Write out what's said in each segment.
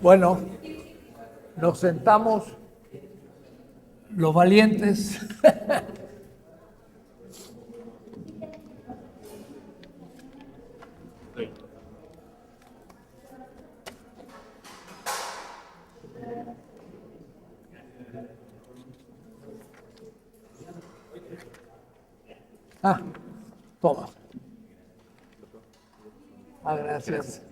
Bueno, nos sentamos los valientes. Ah, toma. Ah, gracias.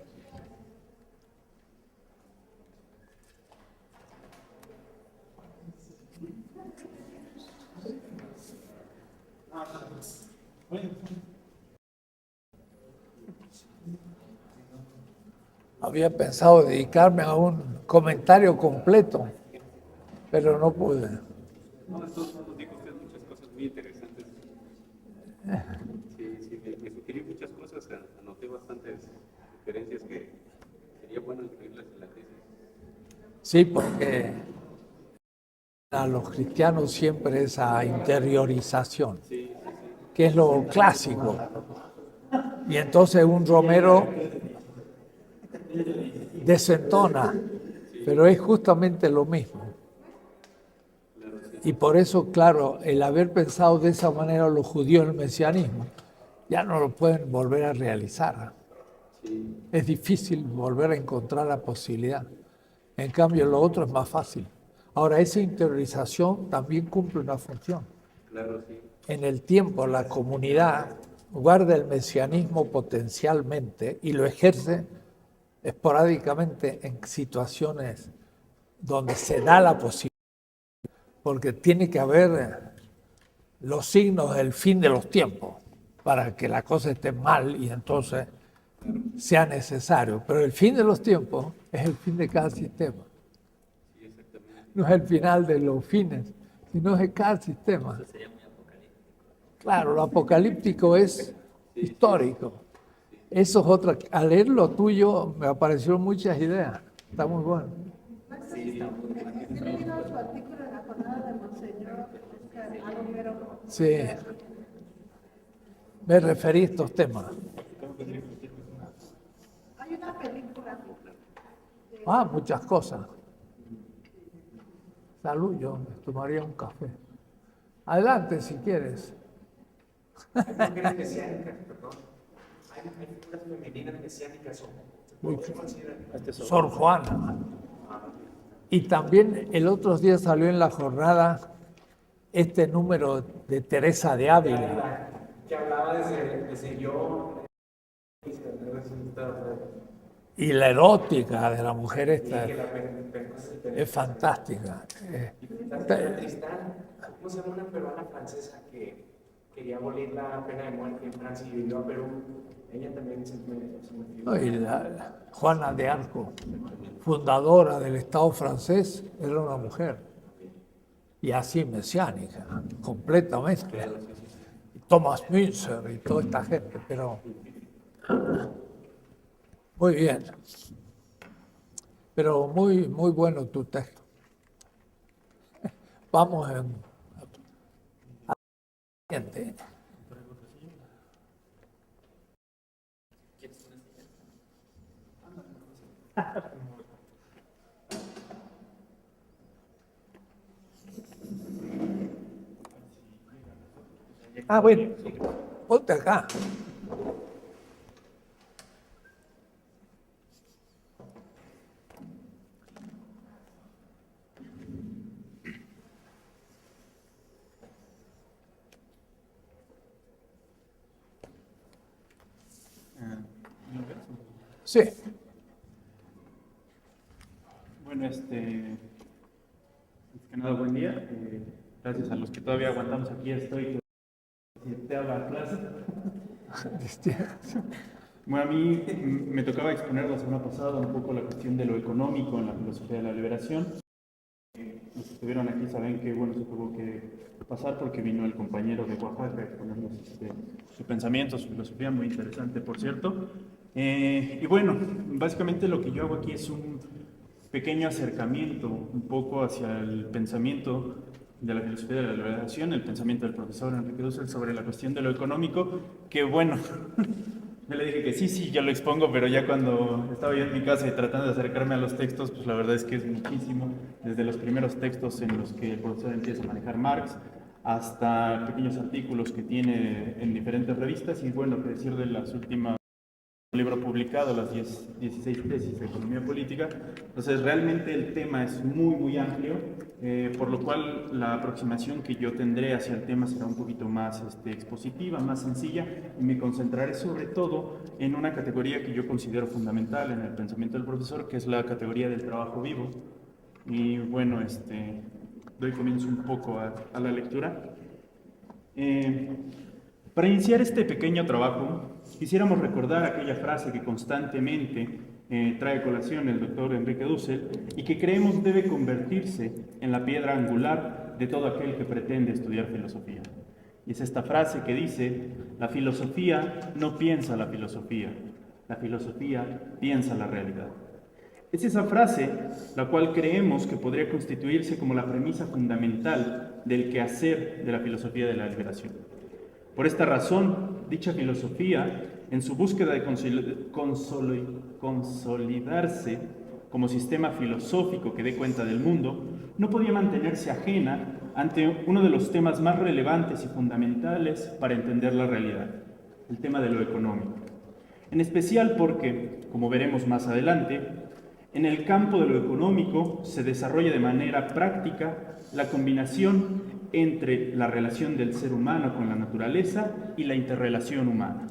Había pensado dedicarme a un comentario completo, pero no pude. No, de todos modos dijo usted muchas cosas muy interesantes. Sí, me sugirió muchas cosas, anoté bastantes referencias que sería bueno incluirlas en la tesis. Sí, porque a los cristianos siempre esa interiorización, que es lo clásico. Y entonces un romero desentona, pero es justamente lo mismo. Y por eso, claro, el haber pensado de esa manera los judíos el mesianismo, ya no lo pueden volver a realizar. Es difícil volver a encontrar la posibilidad. En cambio, lo otro es más fácil. Ahora, esa interiorización también cumple una función. Claro, sí. En el tiempo, la comunidad guarda el mesianismo potencialmente y lo ejerce esporádicamente en situaciones donde se da la posibilidad, porque tiene que haber los signos del fin de los tiempos para que la cosa esté mal y entonces sea necesario. Pero el fin de los tiempos es el fin de cada sistema. No es el final de los fines, sino es de cada sistema. Claro, lo apocalíptico es histórico. Eso es otra. Al leer lo tuyo me aparecieron muchas ideas. Está muy bueno. He leído su artículo en la jornada de Monseñor Oscar Romero. Sí. Me referí a estos temas. Hay una película. Ah, muchas cosas. Salud, yo me tomaría un café. Adelante si quieres. Hay mujeres mesiánicas, perdón. Hay figuras femeninas mesiánicas. Sor Juana. Y también el otro día salió en la jornada este número de Teresa de Ávila. Que hablaba de yo. Y la erótica de la mujer esta es fantástica. Tristán, ¿cómo se llama una peruana francesa que quería abolir la pena de muerte en Francia y vivió a Perú? Ella también se me Y Juana de Arco, fundadora del Estado francés, era una mujer. Y así mesiánica, completamente. Thomas Münzer y toda esta gente, pero muy bien. Pero muy, muy bueno tu texto. Vamos en siguiente. Ah, bueno, ponte acá. Sí. Bueno, antes que nada, buen día. Gracias a los que todavía aguantamos aquí, estoy te haga clase. Bueno, a mí me tocaba exponer la semana pasada un poco la cuestión de lo económico en la filosofía de la liberación. Los que estuvieron aquí saben que, bueno, se tuvo que pasar porque vino el compañero de Oaxaca a exponernos su pensamiento, su filosofía, muy interesante, por cierto. Y bueno, básicamente lo que yo hago aquí es un pequeño acercamiento un poco hacia el pensamiento de la filosofía de la liberación, el pensamiento del profesor Enrique Dussel sobre la cuestión de lo económico, que bueno, Yo le dije que sí, yo lo expongo, pero ya cuando estaba yo en mi casa y tratando de acercarme a los textos, pues la verdad es que es muchísimo, desde los primeros textos en los que el profesor empieza a manejar Marx, hasta pequeños artículos que tiene en diferentes revistas, y bueno, que decir de las últimas libro publicado, las 16 tesis de economía política. Entonces realmente el tema es muy amplio, por lo cual la aproximación que yo tendré hacia el tema será un poquito más expositiva, más sencilla, y me concentraré sobre todo en una categoría que yo considero fundamental en el pensamiento del profesor, que es la categoría del trabajo vivo. Y bueno, doy comienzo un poco a la lectura. Para iniciar este pequeño trabajo, quisiéramos recordar aquella frase que constantemente trae a colación el doctor Enrique Dussel y que creemos debe convertirse en la piedra angular de todo aquel que pretende estudiar filosofía. Y es esta frase que dice: la filosofía no piensa la filosofía piensa la realidad. Es esa frase la cual creemos que podría constituirse como la premisa fundamental del quehacer de la filosofía de la liberación. Por esta razón, dicha filosofía, en su búsqueda de consolidarse como sistema filosófico que dé cuenta del mundo, no podía mantenerse ajena ante uno de los temas más relevantes y fundamentales para entender la realidad, el tema de lo económico. En especial porque, como veremos más adelante, en el campo de lo económico se desarrolla de manera práctica la combinación entre la relación del ser humano con la naturaleza y la interrelación humana.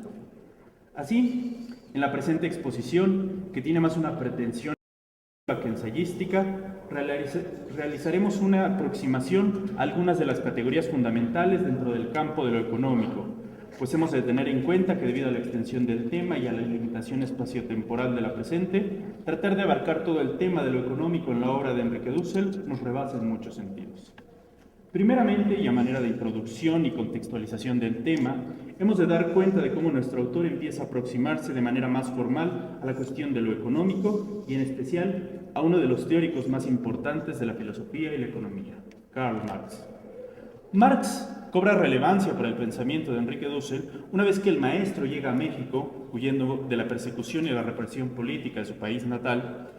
Así, en la presente exposición, que tiene más una pretensión que ensayística, realizaremos una aproximación a algunas de las categorías fundamentales dentro del campo de lo económico, pues hemos de tener en cuenta que debido a la extensión del tema y a la limitación espaciotemporal de la presente, tratar de abarcar todo el tema de lo económico en la obra de Enrique Dussel nos rebasa en muchos sentidos. Primeramente, y a manera de introducción y contextualización del tema, hemos de dar cuenta de cómo nuestro autor empieza a aproximarse de manera más formal a la cuestión de lo económico y en especial a uno de los teóricos más importantes de la filosofía y la economía, Karl Marx. Marx cobra relevancia para el pensamiento de Enrique Dussel una vez que el maestro llega a México, huyendo de la persecución y la represión política de su país natal,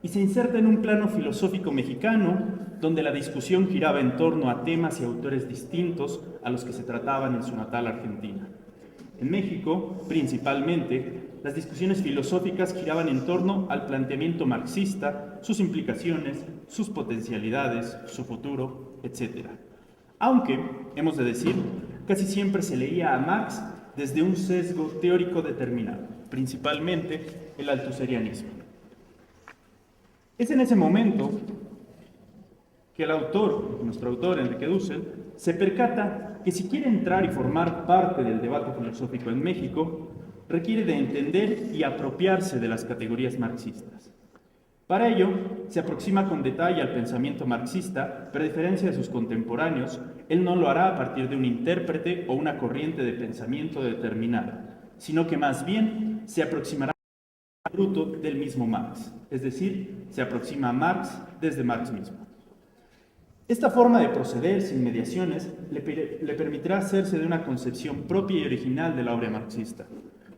y se inserta en un plano filosófico mexicano donde la discusión giraba en torno a temas y autores distintos a los que se trataban en su natal Argentina. En México, principalmente, las discusiones filosóficas giraban en torno al planteamiento marxista, sus implicaciones, sus potencialidades, su futuro, etc. Aunque, hemos de decir, casi siempre se leía a Marx desde un sesgo teórico determinado, principalmente el altuserianismo. Es en ese momento que el autor, nuestro autor, Enrique Dussel, se percata que si quiere entrar y formar parte del debate filosófico en México, requiere de entender y apropiarse de las categorías marxistas. Para ello, se aproxima con detalle al pensamiento marxista, pero a diferencia de sus contemporáneos, él no lo hará a partir de un intérprete o una corriente de pensamiento determinada, sino que más bien se aproximará al fruto del mismo Marx, es decir, se aproxima a Marx desde Marx mismo. Esta forma de proceder sin mediaciones le permitirá hacerse de una concepción propia y original de la obra marxista,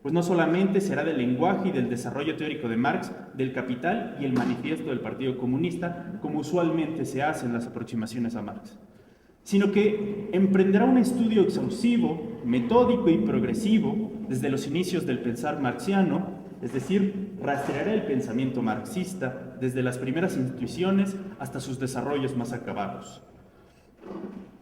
pues no solamente será del lenguaje y del desarrollo teórico de Marx, del Capital y el manifiesto del Partido Comunista, como usualmente se hace en las aproximaciones a Marx, sino que emprenderá un estudio exhaustivo, metódico y progresivo desde los inicios del pensar marxiano, es decir, rastreará el pensamiento marxista desde las primeras intuiciones hasta sus desarrollos más acabados,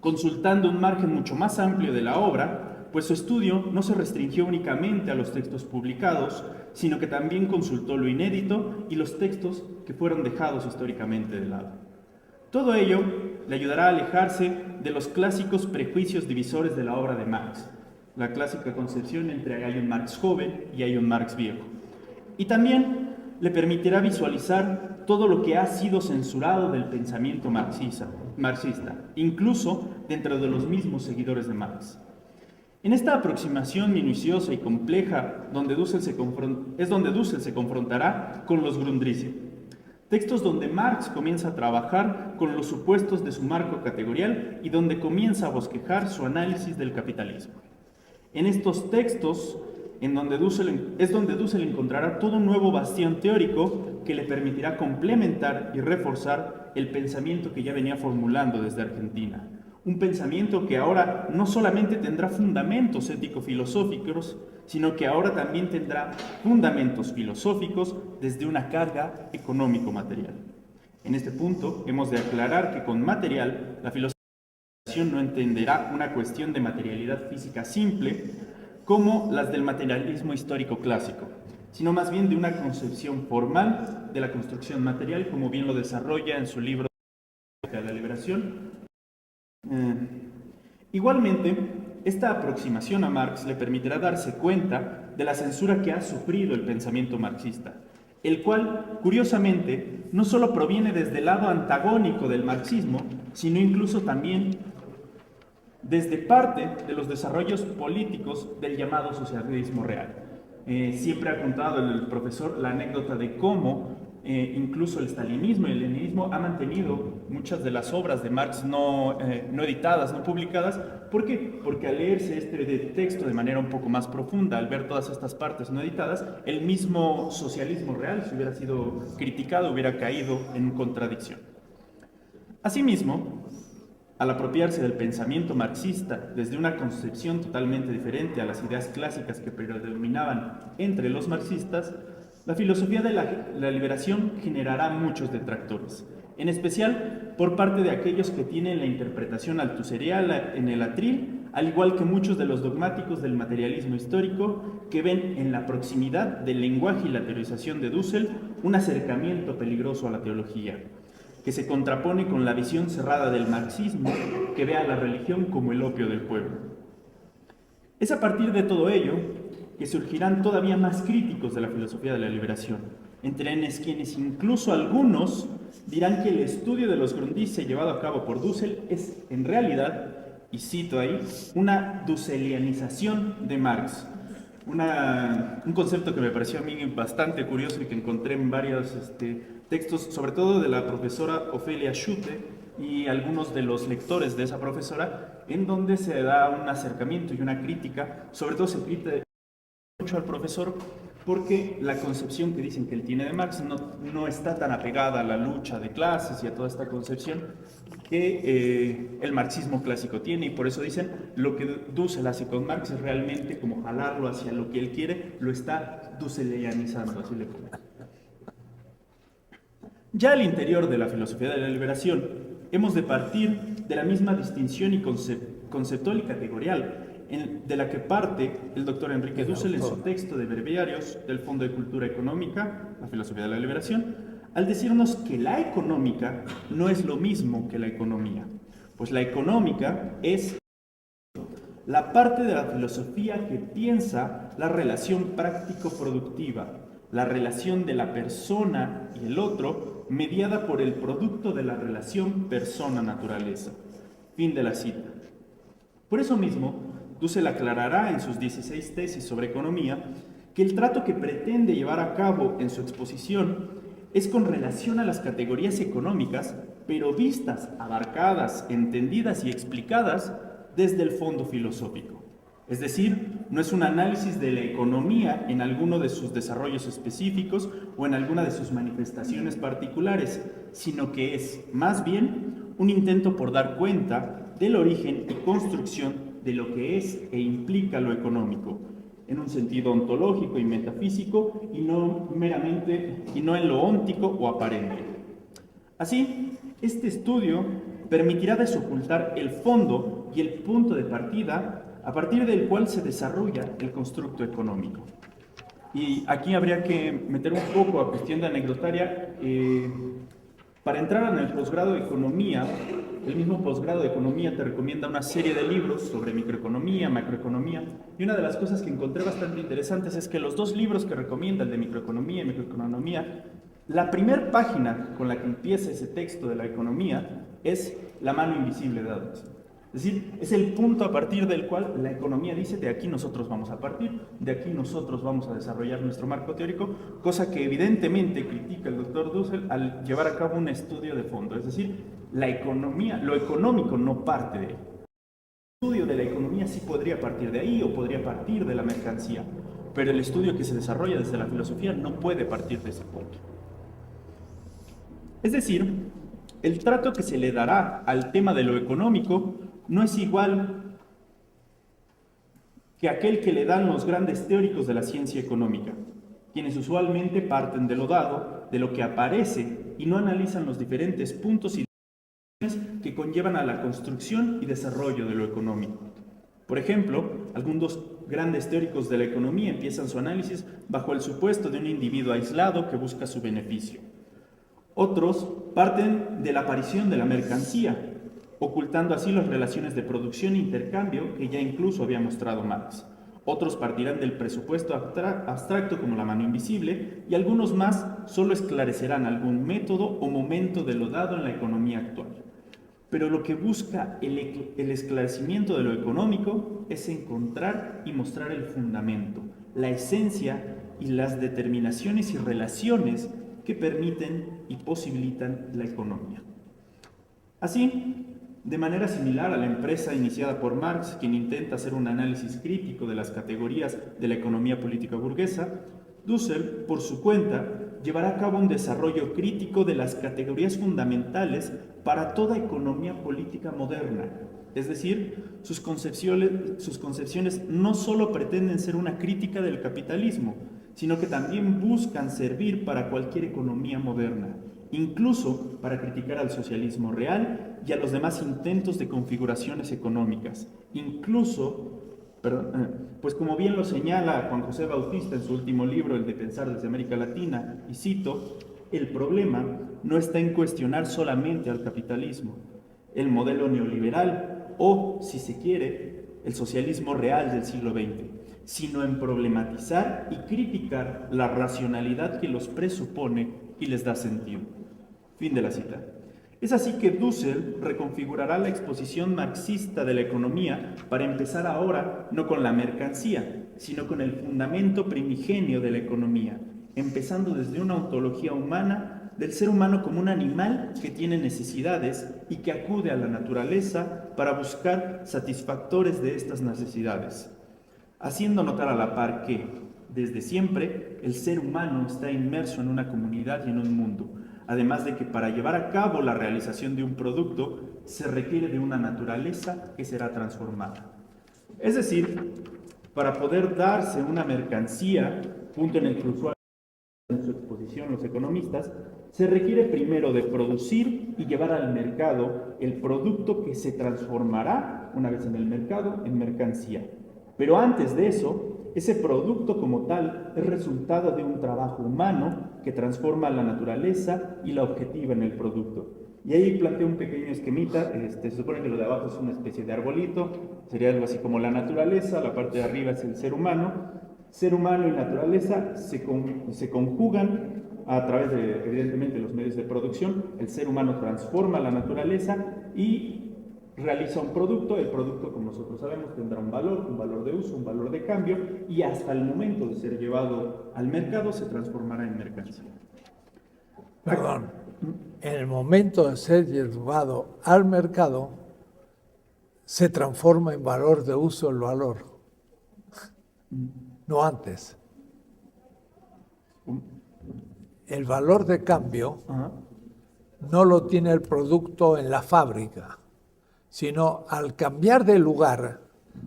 consultando un margen mucho más amplio de la obra, pues su estudio no se restringió únicamente a los textos publicados, sino que también consultó lo inédito y los textos que fueron dejados históricamente de lado. Todo ello le ayudará a alejarse de los clásicos prejuicios divisores de la obra de Marx, la clásica concepción entre hay un Marx joven y hay un Marx viejo. Y también le permitirá visualizar todo lo que ha sido censurado del pensamiento marxista, incluso dentro de los mismos seguidores de Marx. En esta aproximación minuciosa y compleja es donde Dussel se confrontará con los Grundrisse, textos donde Marx comienza a trabajar con los supuestos de su marco categorial y donde comienza a bosquejar su análisis del capitalismo. En estos textos, es donde Dussel encontrará todo un nuevo bastión teórico que le permitirá complementar y reforzar el pensamiento que ya venía formulando desde Argentina. Un pensamiento que ahora no solamente tendrá fundamentos ético-filosóficos, sino que ahora también tendrá fundamentos filosóficos desde una carga económico-material. En este punto, hemos de aclarar que con material, la filosofía no entenderá una cuestión de materialidad física simple como las del materialismo histórico clásico, sino más bien de una concepción formal de la construcción material, como bien lo desarrolla en su libro de la liberación. Igualmente, esta aproximación a Marx le permitirá darse cuenta de la censura que ha sufrido el pensamiento marxista, el cual, curiosamente, no solo proviene desde el lado antagónico del marxismo, sino incluso también desde parte de los desarrollos políticos del llamado socialismo real. Siempre ha contado el profesor la anécdota de cómo incluso el stalinismo y el leninismo han mantenido muchas de las obras de Marx no editadas, no publicadas. ¿Por qué? Porque al leerse este texto de manera un poco más profunda, al ver todas estas partes no editadas, el mismo socialismo real, si hubiera sido criticado, hubiera caído en contradicción. Asimismo, al apropiarse del pensamiento marxista desde una concepción totalmente diferente a las ideas clásicas que predominaban entre los marxistas, la filosofía de la liberación generará muchos detractores, en especial por parte de aquellos que tienen la interpretación altuseriana en el atril, al igual que muchos de los dogmáticos del materialismo histórico que ven en la proximidad del lenguaje y la teorización de Dussel un acercamiento peligroso a la teología, que se contrapone con la visión cerrada del marxismo que ve a la religión como el opio del pueblo. Es a partir de todo ello que surgirán todavía más críticos de la filosofía de la liberación, entre quienes incluso algunos dirán que el estudio de los Grundrisse llevado a cabo por Dussel es en realidad, y cito ahí, una dusselianización de Marx. Un concepto que me pareció a mí bastante curioso y que encontré en varios textos, sobre todo de la profesora Ofelia Schutte y algunos de los lectores de esa profesora, en donde se da un acercamiento y una crítica, sobre todo se critica mucho al profesor porque la concepción que dicen que él tiene de Marx no está tan apegada a la lucha de clases y a toda esta concepción que el marxismo clásico tiene, y por eso dicen lo que Dussel hace con Marx es realmente como jalarlo hacia lo que él quiere, lo está dusselianizando, así le ponen. Ya al interior de la filosofía de la liberación hemos de partir de la misma distinción y conceptual y categorial de la que parte el doctor Enrique Dussel en su texto de breviarios del Fondo de Cultura Económica, la filosofía de la liberación, al decirnos que la económica no es lo mismo que la economía, pues la económica es la parte de la filosofía que piensa la relación práctico-productiva, la relación de la persona y el otro, mediada por el producto de la relación persona-naturaleza. Fin de la cita. Por eso mismo, Dussel aclarará en sus 16 tesis sobre economía que el trato que pretende llevar a cabo en su exposición es con relación a las categorías económicas, pero vistas, abarcadas, entendidas y explicadas desde el fondo filosófico. Es decir, no es un análisis de la economía en alguno de sus desarrollos específicos o en alguna de sus manifestaciones particulares, sino que es, más bien, un intento por dar cuenta del origen y construcción de lo que es e implica lo económico, en un sentido ontológico y metafísico, y no en lo óntico o aparente. Así, este estudio permitirá desocultar el fondo y el punto de partida a partir del cual se desarrolla el constructo económico. Y aquí habría que meter un poco a cuestión de anecdotaria. Para entrar en el posgrado de Economía, el mismo posgrado de Economía te recomienda una serie de libros sobre microeconomía, macroeconomía, y una de las cosas que encontré bastante interesantes es que los dos libros que recomienda, el de microeconomía y macroeconomía, la primera página con la que empieza ese texto de la economía es la mano invisible de Adams. Es decir, es el punto a partir del cual la economía dice: de aquí nosotros vamos a partir, de aquí nosotros vamos a desarrollar nuestro marco teórico, cosa que evidentemente critica el doctor Dussel al llevar a cabo un estudio de fondo. Es decir, la economía, lo económico no parte de ahí. El estudio de la economía sí podría partir de ahí o podría partir de la mercancía, pero el estudio que se desarrolla desde la filosofía no puede partir de ese punto. Es decir, el trato que se le dará al tema de lo económico no es igual que aquel que le dan los grandes teóricos de la ciencia económica, quienes usualmente parten de lo dado, de lo que aparece, y no analizan los diferentes puntos y decisiones que conllevan a la construcción y desarrollo de lo económico. Por ejemplo, algunos grandes teóricos de la economía empiezan su análisis bajo el supuesto de un individuo aislado que busca su beneficio. Otros parten de la aparición de la mercancía, ocultando así las relaciones de producción e intercambio que ya incluso había mostrado Marx. Otros partirán del presupuesto abstracto como la mano invisible, y algunos más solo esclarecerán algún método o momento de lo dado en la economía actual. Pero lo que busca el esclarecimiento de lo económico es encontrar y mostrar el fundamento, la esencia y las determinaciones y relaciones que permiten y posibilitan la economía. Así, de manera similar a la empresa iniciada por Marx, quien intenta hacer un análisis crítico de las categorías de la economía política burguesa, Dussel, por su cuenta, llevará a cabo un desarrollo crítico de las categorías fundamentales para toda economía política moderna. Es decir, sus concepciones no solo pretenden ser una crítica del capitalismo, sino que también buscan servir para cualquier economía moderna, incluso para criticar al socialismo real y a los demás intentos de configuraciones económicas. Pues como bien lo señala Juan José Bautista en su último libro, El de Pensar desde América Latina, y cito, el problema no está en cuestionar solamente al capitalismo, el modelo neoliberal o, si se quiere, el socialismo real del siglo XX, sino en problematizar y criticar la racionalidad que los presupone y les da sentido. Fin de la cita. Es así que Dussel reconfigurará la exposición marxista de la economía para empezar ahora no con la mercancía, sino con el fundamento primigenio de la economía, empezando desde una ontología humana del ser humano como un animal que tiene necesidades y que acude a la naturaleza para buscar satisfactores de estas necesidades, haciendo notar a la par que, desde siempre, el ser humano está inmerso en una comunidad y en un mundo, además de que para llevar a cabo la realización de un producto se requiere de una naturaleza que será transformada. Es decir, para poder darse una mercancía, punto en el que usuario en su exposición los economistas, se requiere primero de producir y llevar al mercado el producto que se transformará, una vez en el mercado, en mercancía. Pero antes de eso, ese producto como tal es resultado de un trabajo humano que transforma la naturaleza y la objetiva en el producto. Y ahí planteo un pequeño esquemita, se supone que lo de abajo es una especie de arbolito, sería algo así como la naturaleza, la parte de arriba es el ser humano y naturaleza se conjugan a través de, evidentemente, los medios de producción. El ser humano transforma la naturaleza y realiza un producto. El producto, como nosotros sabemos, tendrá un valor de uso, un valor de cambio, y hasta el momento de ser llevado al mercado se transformará en mercancía. Perdón, en el momento de ser llevado al mercado se transforma en valor de uso el valor, no antes. El valor de cambio no lo tiene el producto en la fábrica, sino al cambiar de lugar,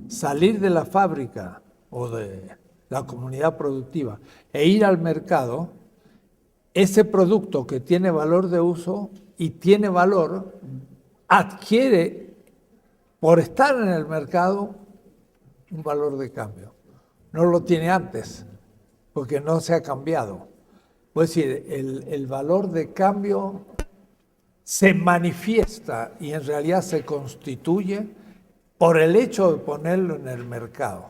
salir de la fábrica o de la comunidad productiva e ir al mercado, ese producto que tiene valor de uso y tiene valor, adquiere, por estar en el mercado, un valor de cambio. No lo tiene antes, porque no se ha cambiado. Es decir, el valor de cambio se manifiesta y en realidad se constituye por el hecho de ponerlo en el mercado.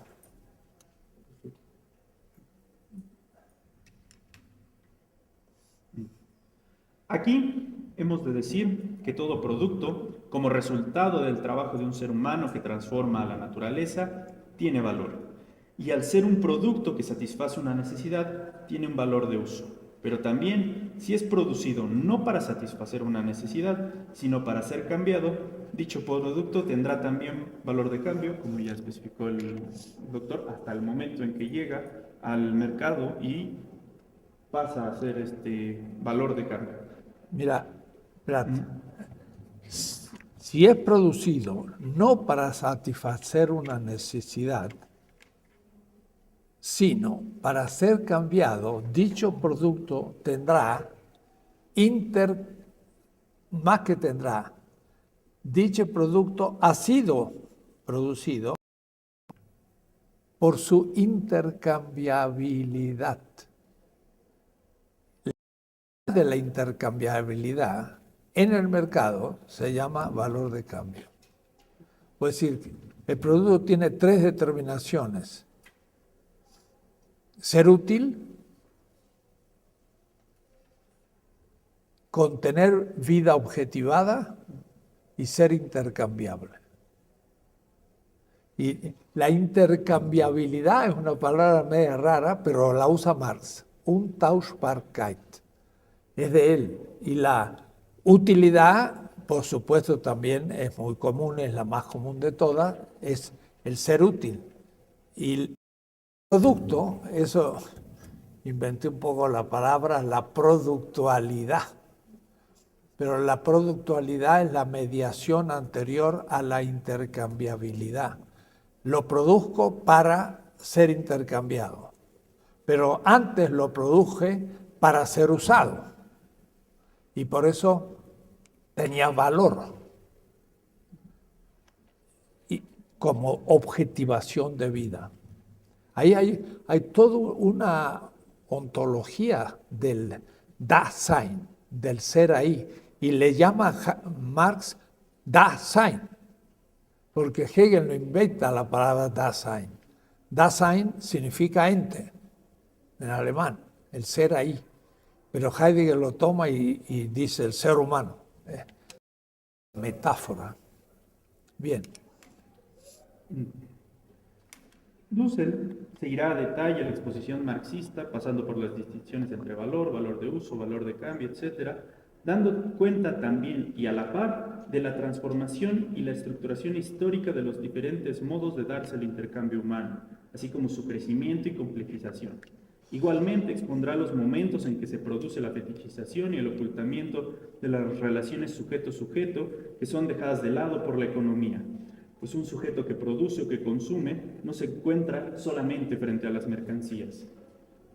Aquí hemos de decir que todo producto, como resultado del trabajo de un ser humano que transforma a la naturaleza, tiene valor. Y al ser un producto que satisface una necesidad, tiene un valor de uso. Pero también, si es producido no para satisfacer una necesidad, sino para ser cambiado, dicho producto tendrá también valor de cambio, como ya especificó el doctor, hasta el momento en que llega al mercado y pasa a ser valor de cambio. Mira, espérate. Si es producido no para satisfacer una necesidad, sino para ser cambiado, dicho producto tendrá, más que tendrá, dicho producto ha sido producido por su intercambiabilidad. De la intercambiabilidad en el mercado se llama valor de cambio. Es decir, el producto tiene 3 determinaciones: ser útil, contener vida objetivada y ser intercambiable. Y la intercambiabilidad es una palabra media rara, pero la usa Marx, Untauschbarkeit. Es de él. Y la utilidad, por supuesto, también es muy común, es la más común de todas, es el ser útil. Y el producto, eso inventé un poco la palabra, la productualidad. Pero la productualidad es la mediación anterior a la intercambiabilidad. Lo produzco para ser intercambiado, pero antes lo produje para ser usado. Y por eso tenía valor y como objetivación de vida. Ahí hay toda una ontología del Dasein, del ser ahí, y le llama Marx Dasein, porque Hegel no inventa la palabra Dasein. Dasein significa ente, en alemán, el ser ahí. Pero Heidegger lo toma y dice el ser humano. Metáfora. Bien. Dussel seguirá a detalle la exposición marxista, pasando por las distinciones entre valor, valor de uso, valor de cambio, etc., dando cuenta también y a la par de la transformación y la estructuración histórica de los diferentes modos de darse el intercambio humano, así como su crecimiento y complejización. Igualmente expondrá los momentos en que se produce la fetichización y el ocultamiento de las relaciones sujeto-sujeto que son dejadas de lado por la economía, pues un sujeto que produce o que consume no se encuentra solamente frente a las mercancías.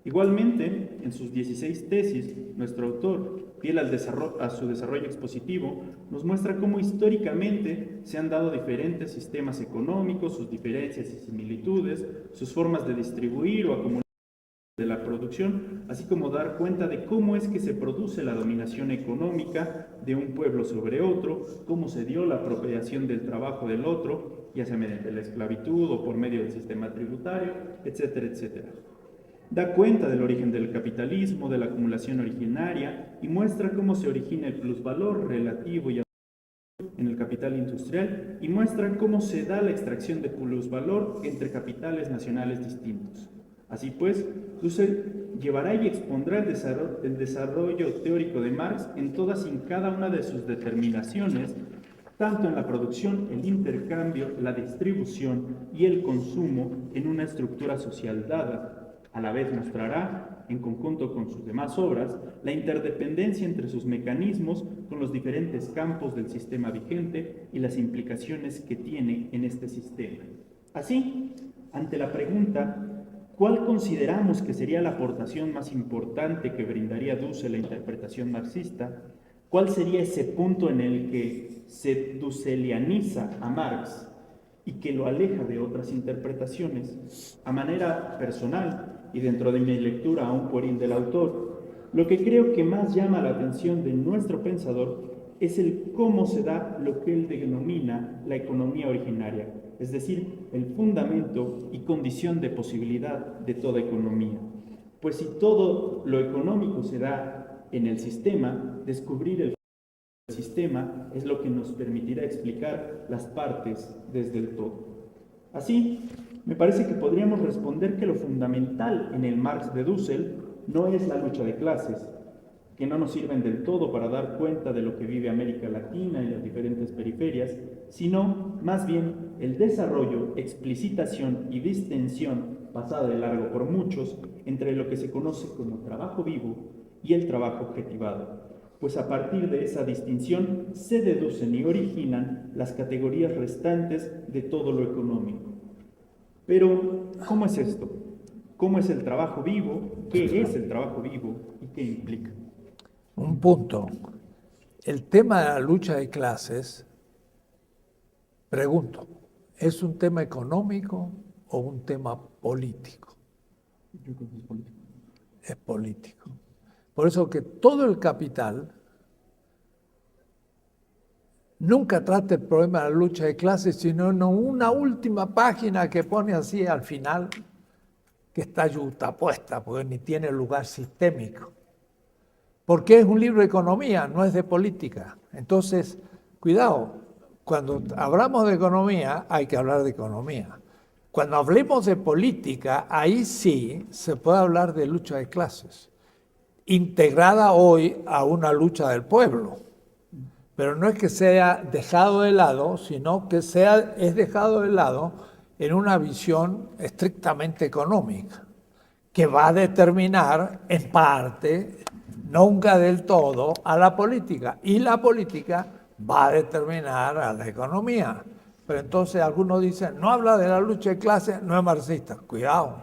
Igualmente, en sus 16 tesis, nuestro autor, fiel a su desarrollo expositivo, nos muestra cómo históricamente se han dado diferentes sistemas económicos, sus diferencias y similitudes, sus formas de distribuir o acumular de la producción, así como dar cuenta de cómo es que se produce la dominación económica de un pueblo sobre otro, cómo se dio la apropiación del trabajo del otro, ya sea mediante la esclavitud o por medio del sistema tributario, etcétera, etcétera. Da cuenta del origen del capitalismo, de la acumulación originaria y muestra cómo se origina el plusvalor relativo y en el capital industrial y muestra cómo se da la extracción de plusvalor entre capitales nacionales distintos. Así pues, Dussel llevará y expondrá el desarrollo teórico de Marx en todas y en cada una de sus determinaciones, tanto en la producción, el intercambio, la distribución y el consumo en una estructura social dada. A la vez mostrará, en conjunto con sus demás obras, la interdependencia entre sus mecanismos con los diferentes campos del sistema vigente y las implicaciones que tiene en este sistema. Así, ante la pregunta ¿cuál consideramos que sería la aportación más importante que brindaría Dussel a la interpretación marxista? ¿Cuál sería ese punto en el que se dusselianiza a Marx y que lo aleja de otras interpretaciones? A manera personal, y dentro de mi lectura aún pueril del autor, lo que creo que más llama la atención de nuestro pensador es el cómo se da lo que él denomina la economía originaria, es decir, el fundamento y condición de posibilidad de toda economía. Pues si todo lo económico se da en el sistema, descubrir el sistema es lo que nos permitirá explicar las partes desde el todo. Así, me parece que podríamos responder que lo fundamental en el Marx de Dussel no es la lucha de clases, que no nos sirven del todo para dar cuenta de lo que vive América Latina y las diferentes periferias, sino más bien el desarrollo, explicitación y distensión pasada de largo por muchos entre lo que se conoce como trabajo vivo y el trabajo objetivado, pues a partir de esa distinción se deducen y originan las categorías restantes de todo lo económico. Pero, ¿cómo es esto? ¿Cómo es el trabajo vivo? ¿Qué es el trabajo vivo? ¿Y qué implica? Un punto. El tema de la lucha de clases, pregunto, ¿es un tema económico o un tema político? Yo creo que es político. Es político. Por eso que todo el capital nunca trata el problema de la lucha de clases, sino en una última página que pone así al final, que está yustapuesta, porque ni tiene lugar sistémico. Porque es un libro de economía, no es de política. Entonces, cuidado, cuando hablamos de economía, hay que hablar de economía. Cuando hablemos de política, ahí sí se puede hablar de lucha de clases, integrada hoy a una lucha del pueblo. Pero no es que sea dejado de lado, sino que es dejado de lado en una visión estrictamente económica, que va a determinar en parte, nunca del todo, a la política. Y la política va a determinar a la economía. Pero entonces algunos dicen, no habla de la lucha de clases, no es marxista. Cuidado,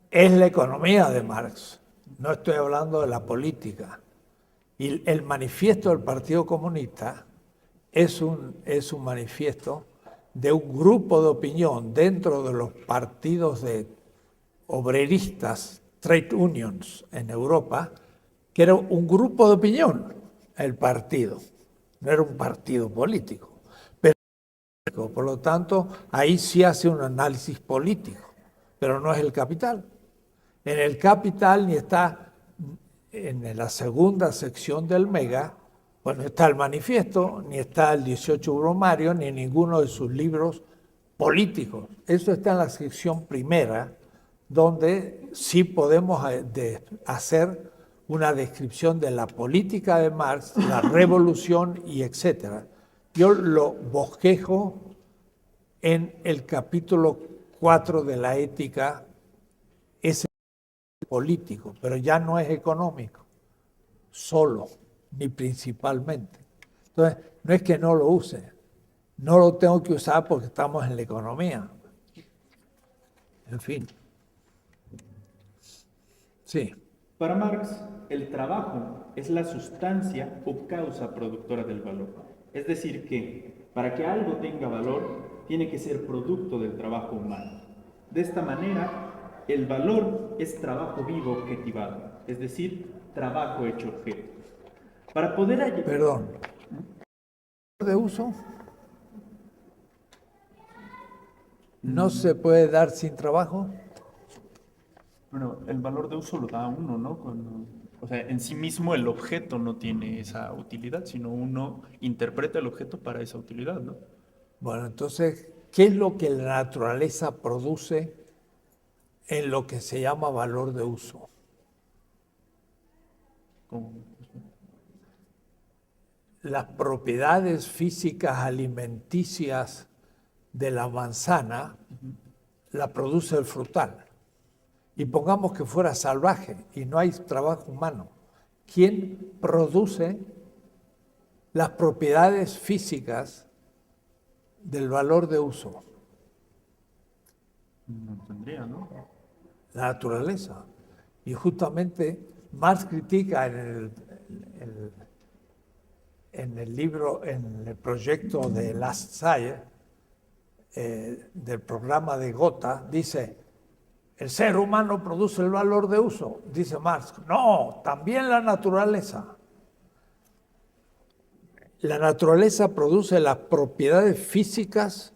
es la economía de Marx, no estoy hablando de la política. Y el manifiesto del Partido Comunista es un manifiesto de un grupo de opinión dentro de los partidos de obreristas, trade unions en Europa, que era un grupo de opinión, el partido, no era un partido político. Pero, por lo tanto, ahí sí hace un análisis político, pero no es el capital. En el capital ni está en la segunda sección del Mega, bueno, está el manifiesto, ni está el 18 Brumario, ni ninguno de sus libros políticos. Eso está en la sección primera, donde sí podemos hacer una descripción de la política de Marx, la revolución y etcétera. Yo lo bosquejo en el capítulo 4 de la ética, es político, pero ya no es económico, solo, ni principalmente. Entonces, no es que no lo use, no lo tengo que usar porque estamos en la economía. En fin. Sí. Para Marx, el trabajo es la sustancia o causa productora del valor. Es decir que, para que algo tenga valor, tiene que ser producto del trabajo humano. De esta manera, el valor es trabajo vivo objetivado, es decir, trabajo hecho objeto. Para poder... Perdón. ¿De uso? ¿No se puede dar sin trabajo? Bueno, el valor de uso lo da uno, ¿no? O sea, en sí mismo el objeto no tiene esa utilidad, sino uno interpreta el objeto para esa utilidad, ¿no? Bueno, entonces, ¿qué es lo que la naturaleza produce en lo que se llama valor de uso? ¿Cómo? Las propiedades físicas alimenticias de la manzana la produce el frutal. Y pongamos que fuera salvaje y no hay trabajo humano. ¿Quién produce las propiedades físicas del valor de uso? No tendría, ¿no? La naturaleza. Y justamente Marx critica en el libro, en el proyecto de Lassalle, del programa de Gotha, dice: el ser humano produce el valor de uso, dice Marx. No, también la naturaleza. La naturaleza produce las propiedades físicas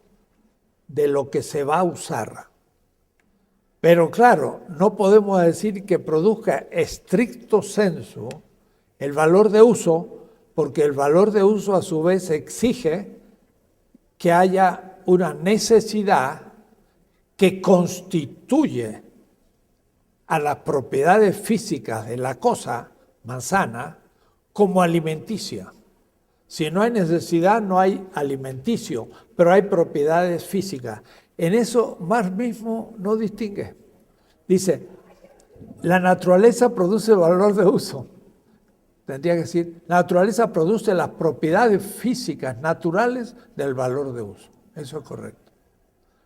de lo que se va a usar. Pero claro, no podemos decir que produzca estricto sensu el valor de uso, porque el valor de uso a su vez exige que haya una necesidad que constituye a las propiedades físicas de la cosa manzana como alimenticia. Si no hay necesidad, no hay alimenticio, pero hay propiedades físicas. En eso Marx mismo no distingue. Dice, la naturaleza produce valor de uso. Tendría que decir, la naturaleza produce las propiedades físicas naturales del valor de uso. Eso es correcto.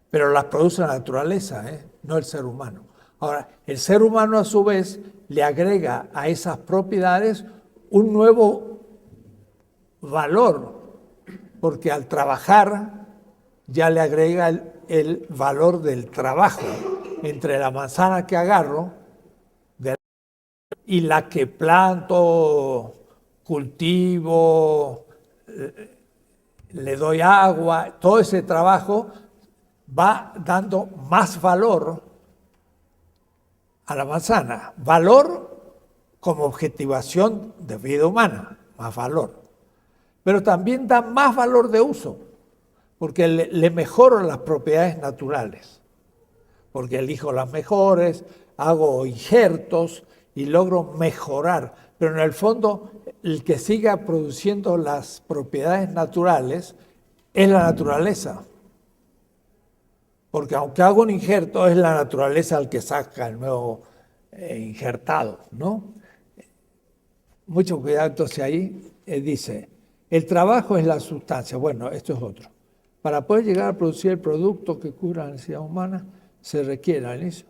Pero las produce la naturaleza, no el ser humano. Ahora, el ser humano a su vez le agrega a esas propiedades un nuevo valor, porque al trabajar ya le agrega el valor del trabajo entre la manzana que agarro y la que planto, cultivo, le doy agua. Todo ese trabajo va dando más valor a la manzana. Valor como objetivación de vida humana, más valor. Pero también da más valor de uso, porque le mejoro las propiedades naturales, porque elijo las mejores, hago injertos y logro mejorar. Pero en el fondo, el que siga produciendo las propiedades naturales es la naturaleza. Porque aunque hago un injerto, es la naturaleza el que saca el nuevo injertado, ¿no? Mucho cuidado entonces ahí, dice, el trabajo es la sustancia. Bueno, esto es otro. Para poder llegar a producir el producto que cubra la necesidad humana, se requiere al inicio.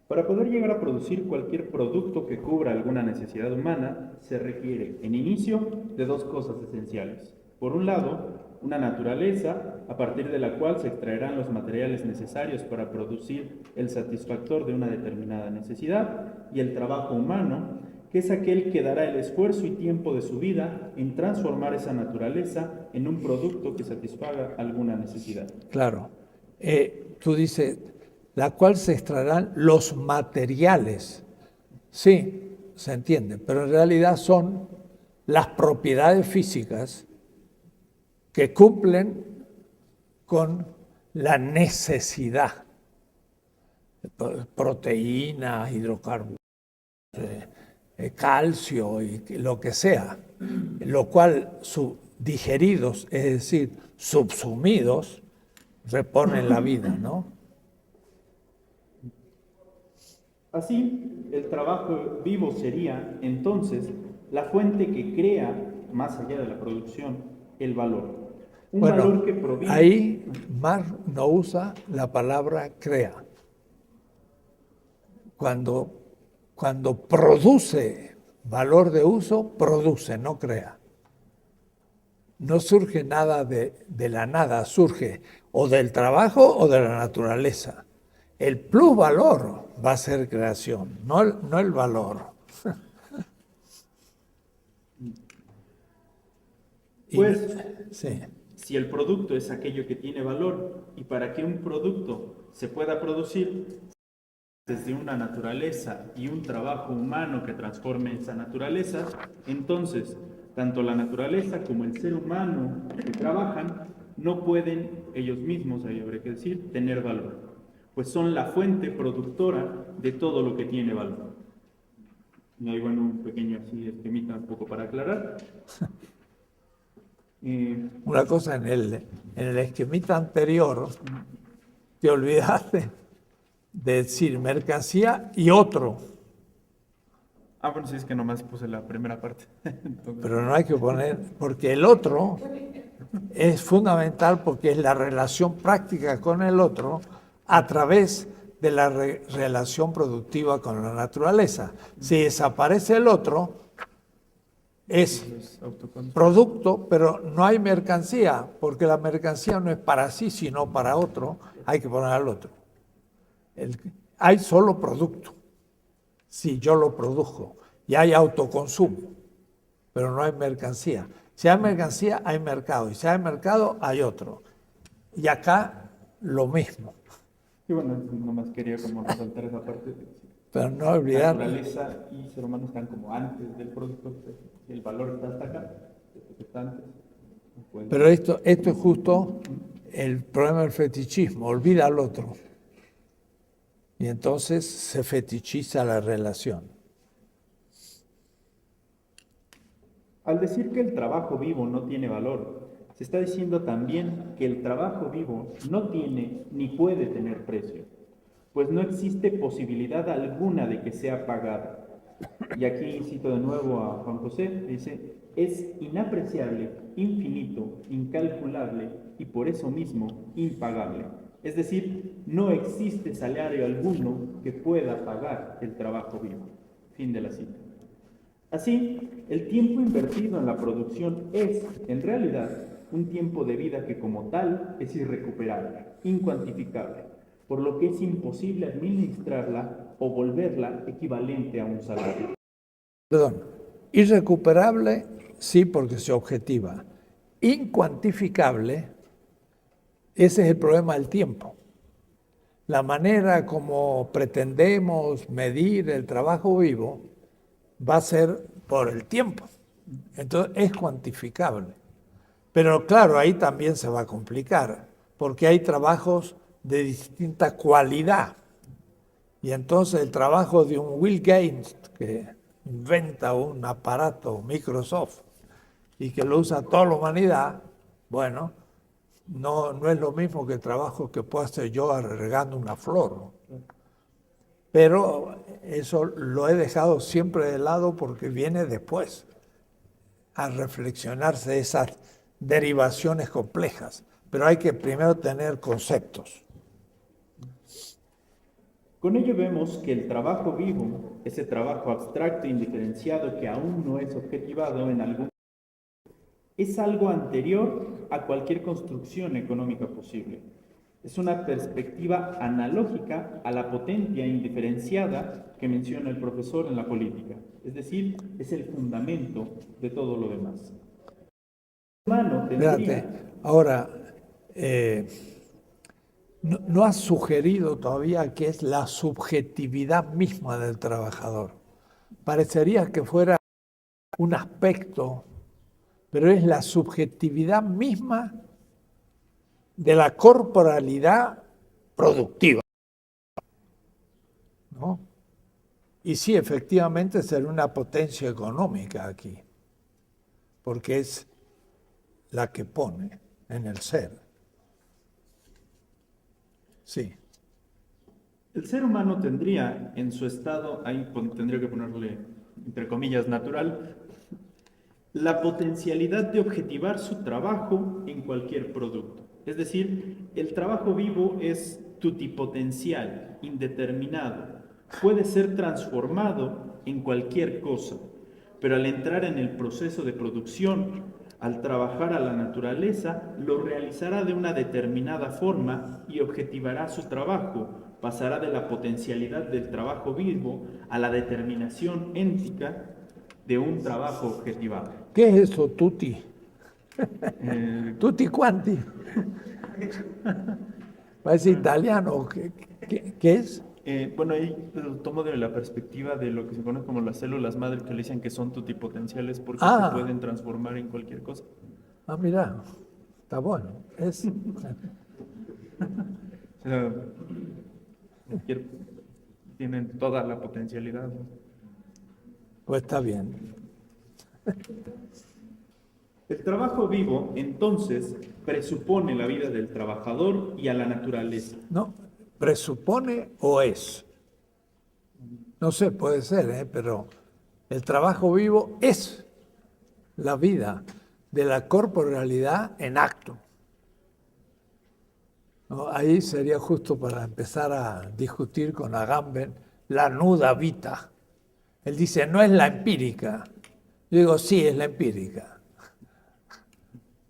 Para poder llegar a producir cualquier producto que cubra alguna necesidad humana, se requiere, en inicio, de dos cosas esenciales. Por un lado, una naturaleza, a partir de la cual se extraerán los materiales necesarios para producir el satisfactor de una determinada necesidad, y el trabajo humano, que es aquel que dará el esfuerzo y tiempo de su vida en transformar esa naturaleza en un producto que satisfaga alguna necesidad. Claro. Tú dices, la cual se extraerán los materiales. Sí, se entiende, pero en realidad son las propiedades físicas que cumplen con la necesidad. Proteínas, hidrocarburos, calcio y lo que sea, lo cual digeridos, es decir, subsumidos, reponen la vida, ¿no? Así, el trabajo vivo sería, entonces, la fuente que crea, más allá de la producción, el valor. Un valor que proviene... Ahí Marx no usa la palabra crea. Cuando produce valor de uso, produce, no crea. No surge nada de la nada, surge o del trabajo o de la naturaleza. El plusvalor va a ser creación, no el valor. Pues, sí. Si el producto es aquello que tiene valor, y para que un producto se pueda producir desde una naturaleza y un trabajo humano que transforme esa naturaleza, entonces tanto la naturaleza como el ser humano que trabajan no pueden ellos mismos, ahí habría que decir, tener valor, pues son la fuente productora de todo lo que tiene valor. Y ahí, bueno, un pequeño así esquemita un poco para aclarar. Una cosa, en el esquemita anterior te olvidaste de decir mercancía y otro. Ah, bueno, sí, es que nomás puse la primera parte. Entonces... Pero no hay que poner, porque el otro es fundamental porque es la relación práctica con el otro a través de la relación productiva con la naturaleza. Si desaparece el otro, es producto, pero no hay mercancía, porque la mercancía no es para sí, sino para otro, hay que poner al otro. Hay solo producto, si yo lo produjo, y hay autoconsumo, pero no hay mercancía. Si hay mercancía, hay mercado, y si hay mercado, hay otro. Y acá, lo mismo. Y bueno, nomás quería como resaltar esa parte. Pero no olvidar. Naturaleza y ser humano están como antes del producto, el valor está hasta acá, está antes. Pero esto es justo el problema del fetichismo, olvida al otro. Y entonces se fetichiza la relación. Al decir que el trabajo vivo no tiene valor, se está diciendo también que el trabajo vivo no tiene ni puede tener precio, pues no existe posibilidad alguna de que sea pagado. Y aquí cito de nuevo a Juan José, dice, es inapreciable, infinito, incalculable y por eso mismo impagable. Es decir, no existe salario alguno que pueda pagar el trabajo vivo. Fin de la cita. Así, el tiempo invertido en la producción es, en realidad, un tiempo de vida que como tal es irrecuperable, incuantificable, por lo que es imposible administrarla o volverla equivalente a un salario. Perdón, irrecuperable, sí, porque se objetiva. Incuantificable, ese es el problema del tiempo. La manera como pretendemos medir el trabajo vivo va a ser por el tiempo. Entonces es cuantificable. Pero claro, ahí también se va a complicar, porque hay trabajos de distinta cualidad. Y entonces el trabajo de un Bill Gates, que inventa un aparato Microsoft y que lo usa toda la humanidad, bueno, no es lo mismo que el trabajo que puedo hacer yo regando una flor. Pero eso lo he dejado siempre de lado porque viene después a reflexionarse esas derivaciones complejas. Pero hay que primero tener conceptos. Con ello vemos que el trabajo vivo, ese trabajo abstracto e indiferenciado que aún no es objetivado en algún es algo anterior a cualquier construcción económica posible. Es una perspectiva analógica a la potencia indiferenciada que menciona el profesor en la política. Es decir, es el fundamento de todo lo demás. Humano tendría... Espérate, ahora, no has sugerido todavía qué es la subjetividad misma del trabajador. Parecería que fuera un aspecto, pero es la subjetividad misma de la corporalidad productiva, ¿no? Y sí, efectivamente será una potencia económica aquí, porque es la que pone en el ser. Sí. El ser humano tendría en su estado, ahí tendría que ponerle entre comillas natural, la potencialidad de objetivar su trabajo en cualquier producto. Es decir, el trabajo vivo es tutipotencial, indeterminado. Puede ser transformado en cualquier cosa, pero al entrar en el proceso de producción, al trabajar a la naturaleza, lo realizará de una determinada forma y objetivará su trabajo. Pasará de la potencialidad del trabajo vivo a la determinación éntica de un trabajo objetivado. ¿Qué es eso, tutti? Tutti quanti. ¿Es italiano? ¿Qué es? Bueno, ahí lo tomo de la perspectiva de lo que se conoce como las células madre, que le dicen que son tutipotenciales porque se pueden transformar en cualquier cosa. Ah, mira, está bueno. O sea, tienen toda la potencialidad. Pues está bien. El trabajo vivo, entonces, presupone la vida del trabajador y a la naturaleza. No, presupone o es. No sé, puede ser, pero el trabajo vivo es la vida de la corporalidad en acto. ¿No? Ahí sería justo para empezar a discutir con Agamben la nuda vita. Él dice, no es la empírica. Yo digo, sí, es la empírica.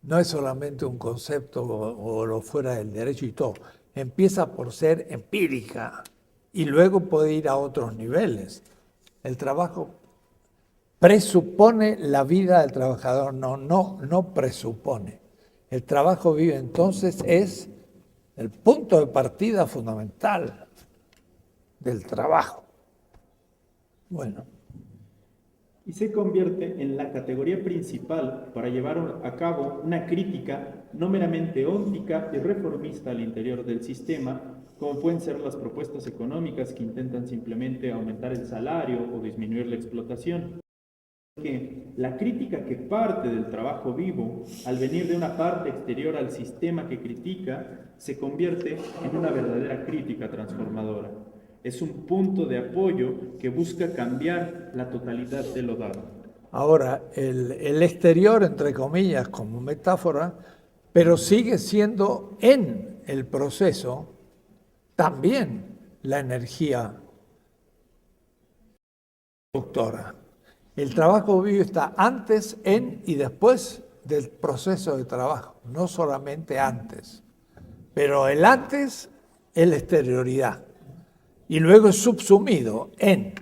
No es solamente un concepto o lo fuera del derecho y todo. Empieza por ser empírica y luego puede ir a otros niveles. El trabajo presupone la vida del trabajador, no presupone. El trabajo vivo entonces es el punto de partida fundamental del trabajo. Bueno. Y se convierte en la categoría principal para llevar a cabo una crítica no meramente óntica y reformista al interior del sistema, como pueden ser las propuestas económicas que intentan simplemente aumentar el salario o disminuir la explotación. Que la crítica que parte del trabajo vivo, al venir de una parte exterior al sistema que critica, se convierte en una verdadera crítica transformadora. Es un punto de apoyo que busca cambiar la totalidad de lo dado. Ahora, el exterior, entre comillas, como metáfora, pero sigue siendo en el proceso también la energía productora. El trabajo vivo está antes, en y después del proceso de trabajo, no solamente antes. Pero el antes es la exterioridad y luego es subsumido en.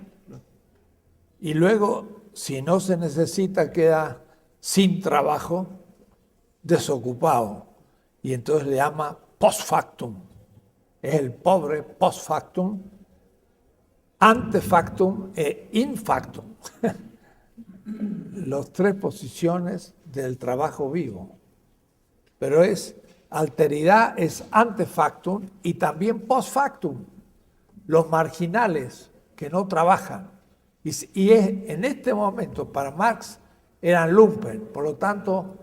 Y luego, si no se necesita, queda sin trabajo, desocupado. Y entonces le llama post factum. Es el pobre post factum, ante factum e in factum. Las tres posiciones del trabajo vivo. Pero alteridad es ante factum y también post factum. Los marginales que no trabajan. Y en este momento, para Marx, eran lumpen. Por lo tanto,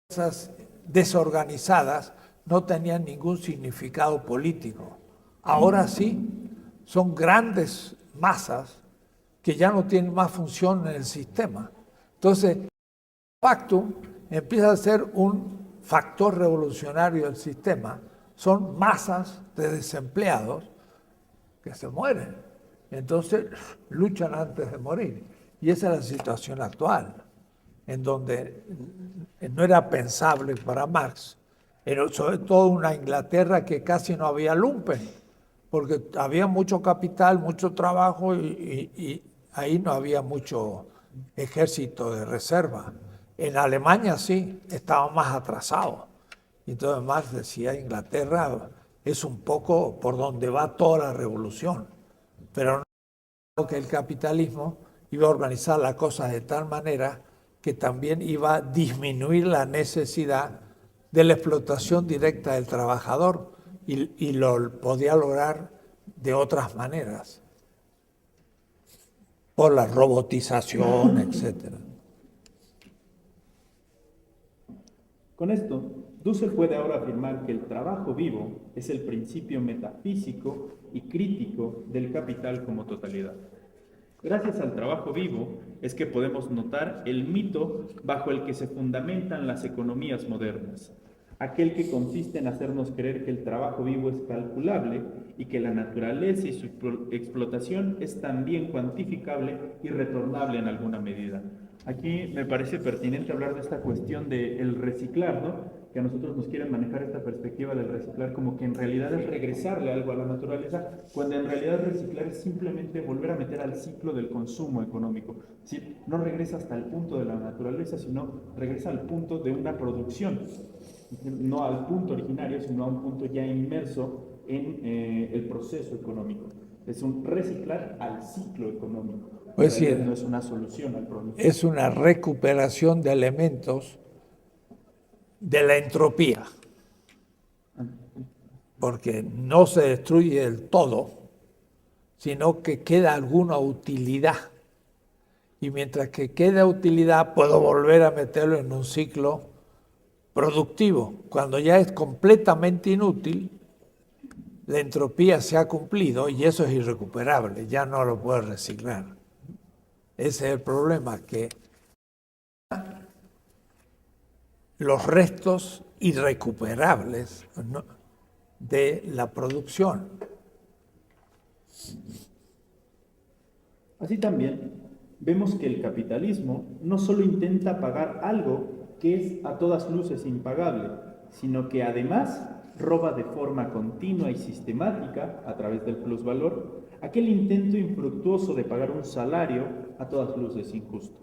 esas desorganizadas no tenían ningún significado político. Ahora sí, son grandes masas que ya no tienen más función en el sistema. Entonces, factum empieza a ser un factor revolucionario del sistema. Son masas de desempleados que se mueren. Entonces, luchan antes de morir. Y esa es la situación actual, en donde no era pensable para Marx, pero sobre todo una Inglaterra que casi no había lumpen, porque había mucho capital, mucho trabajo y ahí no había mucho ejército de reserva. En Alemania sí, estaba más atrasado. Entonces Marx decía, Inglaterra es un poco por donde va toda la revolución, pero no que el capitalismo iba a organizar las cosas de tal manera que también iba a disminuir la necesidad de la explotación directa del trabajador y lo podía lograr de otras maneras, por la robotización, etc. Con esto, Dussel puede ahora afirmar que el trabajo vivo es el principio metafísico y crítico del capital como totalidad. Gracias al trabajo vivo es que podemos notar el mito bajo el que se fundamentan las economías modernas, aquel que consiste en hacernos creer que el trabajo vivo es calculable y que la naturaleza y su explotación es también cuantificable y retornable en alguna medida. Aquí me parece pertinente hablar de esta cuestión del reciclar, ¿no? Que a nosotros nos quieren manejar esta perspectiva del reciclar como que en realidad es regresarle algo a la naturaleza, cuando en realidad reciclar es simplemente volver a meter al ciclo del consumo económico. Es decir, no regresa hasta el punto de la naturaleza, sino regresa al punto de una producción, no al punto originario, sino a un punto ya inmerso en el proceso económico. Es un reciclar al ciclo económico. Pues sí, no es una solución al problema. Es una recuperación de elementos de la entropía, porque no se destruye el todo, sino que queda alguna utilidad. Y mientras que queda utilidad, puedo volver a meterlo en un ciclo productivo. Cuando ya es completamente inútil, la entropía se ha cumplido y eso es irrecuperable, ya no lo puedes reciclar. Ese es el problema, que los restos irrecuperables, ¿no?, de la producción. Así también vemos que el capitalismo no solo intenta pagar algo que es a todas luces impagable, sino que además roba de forma continua y sistemática, a través del plusvalor, aquel intento infructuoso de pagar un salario a todas luces injusto.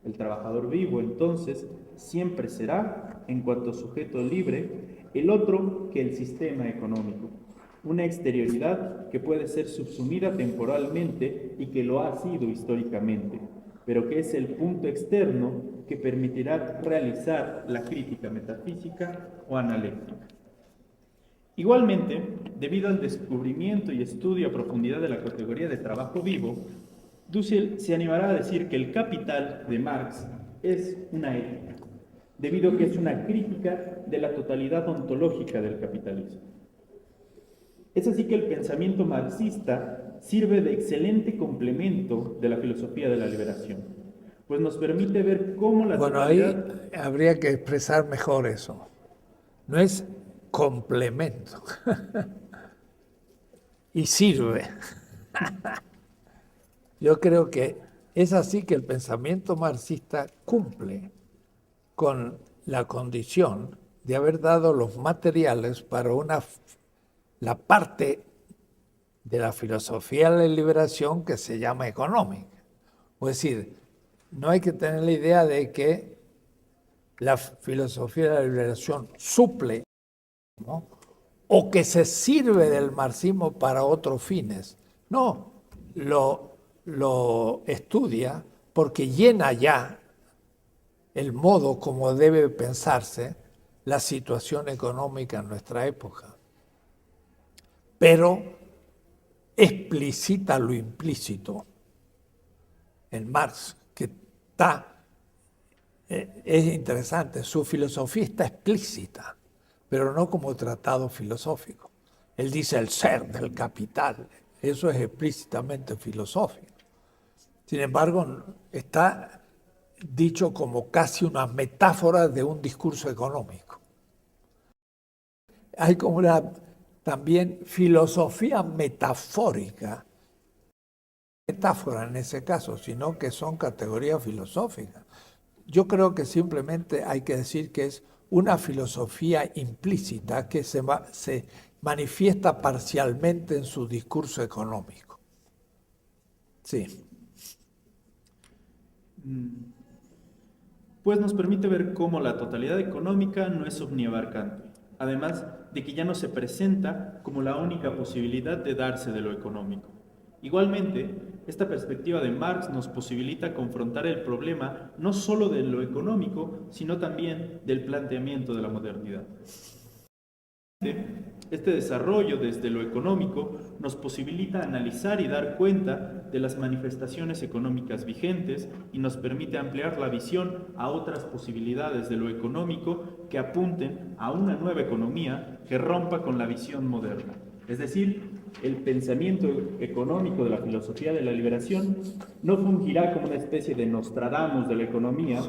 El trabajador vivo, entonces, siempre será, en cuanto sujeto libre, el otro que el sistema económico, una exterioridad que puede ser subsumida temporalmente y que lo ha sido históricamente, pero que es el punto externo que permitirá realizar la crítica metafísica o analéctica. Igualmente, debido al descubrimiento y estudio a profundidad de la categoría de trabajo vivo, Dussel se animará a decir que el Capital de Marx es una ética, debido a que es una crítica de la totalidad ontológica del capitalismo. Es así que el pensamiento marxista sirve de excelente complemento de la filosofía de la liberación, pues nos permite ver cómo la Bueno, totalidad... ahí habría que expresar mejor eso. No es complemento. Y sirve. Yo creo que es así que el pensamiento marxista cumple con la condición de haber dado los materiales para la parte de la filosofía de la liberación que se llama económica. Es decir, no hay que tener la idea de que la filosofía de la liberación suple, ¿no?, o que se sirve del marxismo para otros fines. No, lo estudia porque llena ya el modo como debe pensarse la situación económica en nuestra época. Pero explicita lo implícito en Marx, que es interesante, su filosofía está explícita, pero no como tratado filosófico. Él dice el ser del capital, eso es explícitamente filosófico. Sin embargo, está dicho como casi una metáfora de un discurso económico. Hay como también filosofía metafórica, metáfora en ese caso, sino que son categorías filosóficas. Yo creo que simplemente hay que decir que es una filosofía implícita que se manifiesta parcialmente en su discurso económico. Sí. Pues nos permite ver cómo la totalidad económica no es omniabarcante, además de que ya no se presenta como la única posibilidad de darse de lo económico. Igualmente, esta perspectiva de Marx nos posibilita confrontar el problema no solo de lo económico, sino también del planteamiento de la modernidad. Este desarrollo desde lo económico nos posibilita analizar y dar cuenta de las manifestaciones económicas vigentes y nos permite ampliar la visión a otras posibilidades de lo económico que apunten a una nueva economía que rompa con la visión moderna. Es decir, el pensamiento económico de la filosofía de la liberación no fungirá como una especie de Nostradamus de la economía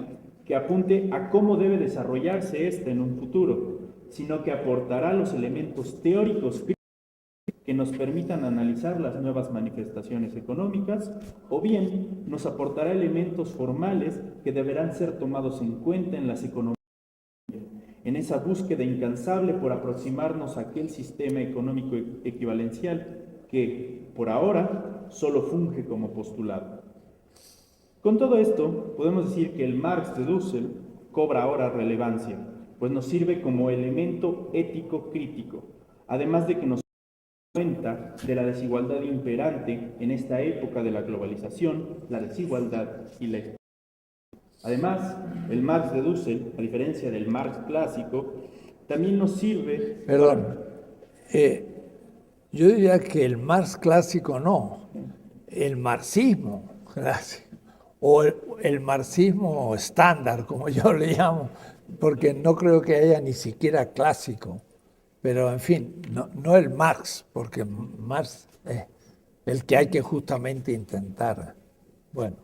que apunte a cómo debe desarrollarse ésta en un futuro, sino que aportará los elementos teóricos que nos permitan analizar las nuevas manifestaciones económicas, o bien nos aportará elementos formales que deberán ser tomados en cuenta en las economías, en esa búsqueda incansable por aproximarnos a aquel sistema económico equivalencial que, por ahora, solo funge como postulado. Con todo esto, podemos decir que el Marx de Dussel cobra ahora relevancia, pues nos sirve como elemento ético crítico, además de que nos da cuenta de la desigualdad imperante en esta época de la globalización, la desigualdad y la exclusión. Además, el Marx de Dussel, a diferencia del Marx clásico, también nos sirve... Perdón, yo diría que el Marx clásico no, el marxismo clásico, o el marxismo estándar, como yo le llamo, porque no creo que haya ni siquiera clásico, pero en fin, no el Marx, porque Marx es el que hay que justamente intentar. Bueno.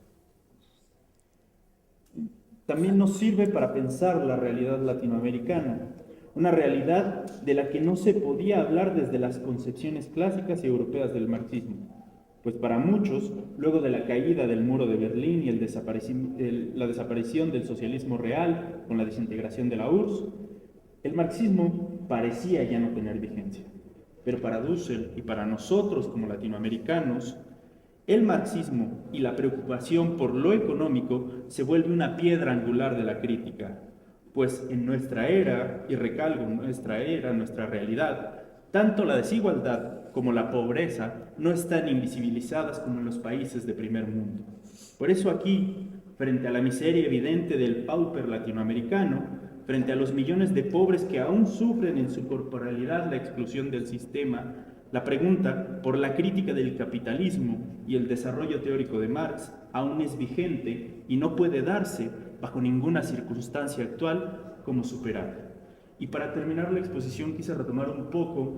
También nos sirve para pensar la realidad latinoamericana, una realidad de la que no se podía hablar desde las concepciones clásicas y europeas del marxismo. Pues para muchos, luego de la caída del muro de Berlín y la desaparición del socialismo real con la desintegración de la URSS, el marxismo parecía ya no tener vigencia. Pero para Dussel y para nosotros como latinoamericanos, el marxismo y la preocupación por lo económico se vuelve una piedra angular de la crítica, pues en nuestra era, y recalco nuestra era, nuestra realidad, tanto la desigualdad como la pobreza no están invisibilizadas como en los países de primer mundo. Por eso aquí, frente a la miseria evidente del pauper latinoamericano, frente a los millones de pobres que aún sufren en su corporalidad la exclusión del sistema, la pregunta por la crítica del capitalismo y el desarrollo teórico de Marx aún es vigente y no puede darse bajo ninguna circunstancia actual como superable. Y para terminar la exposición quise retomar un poco,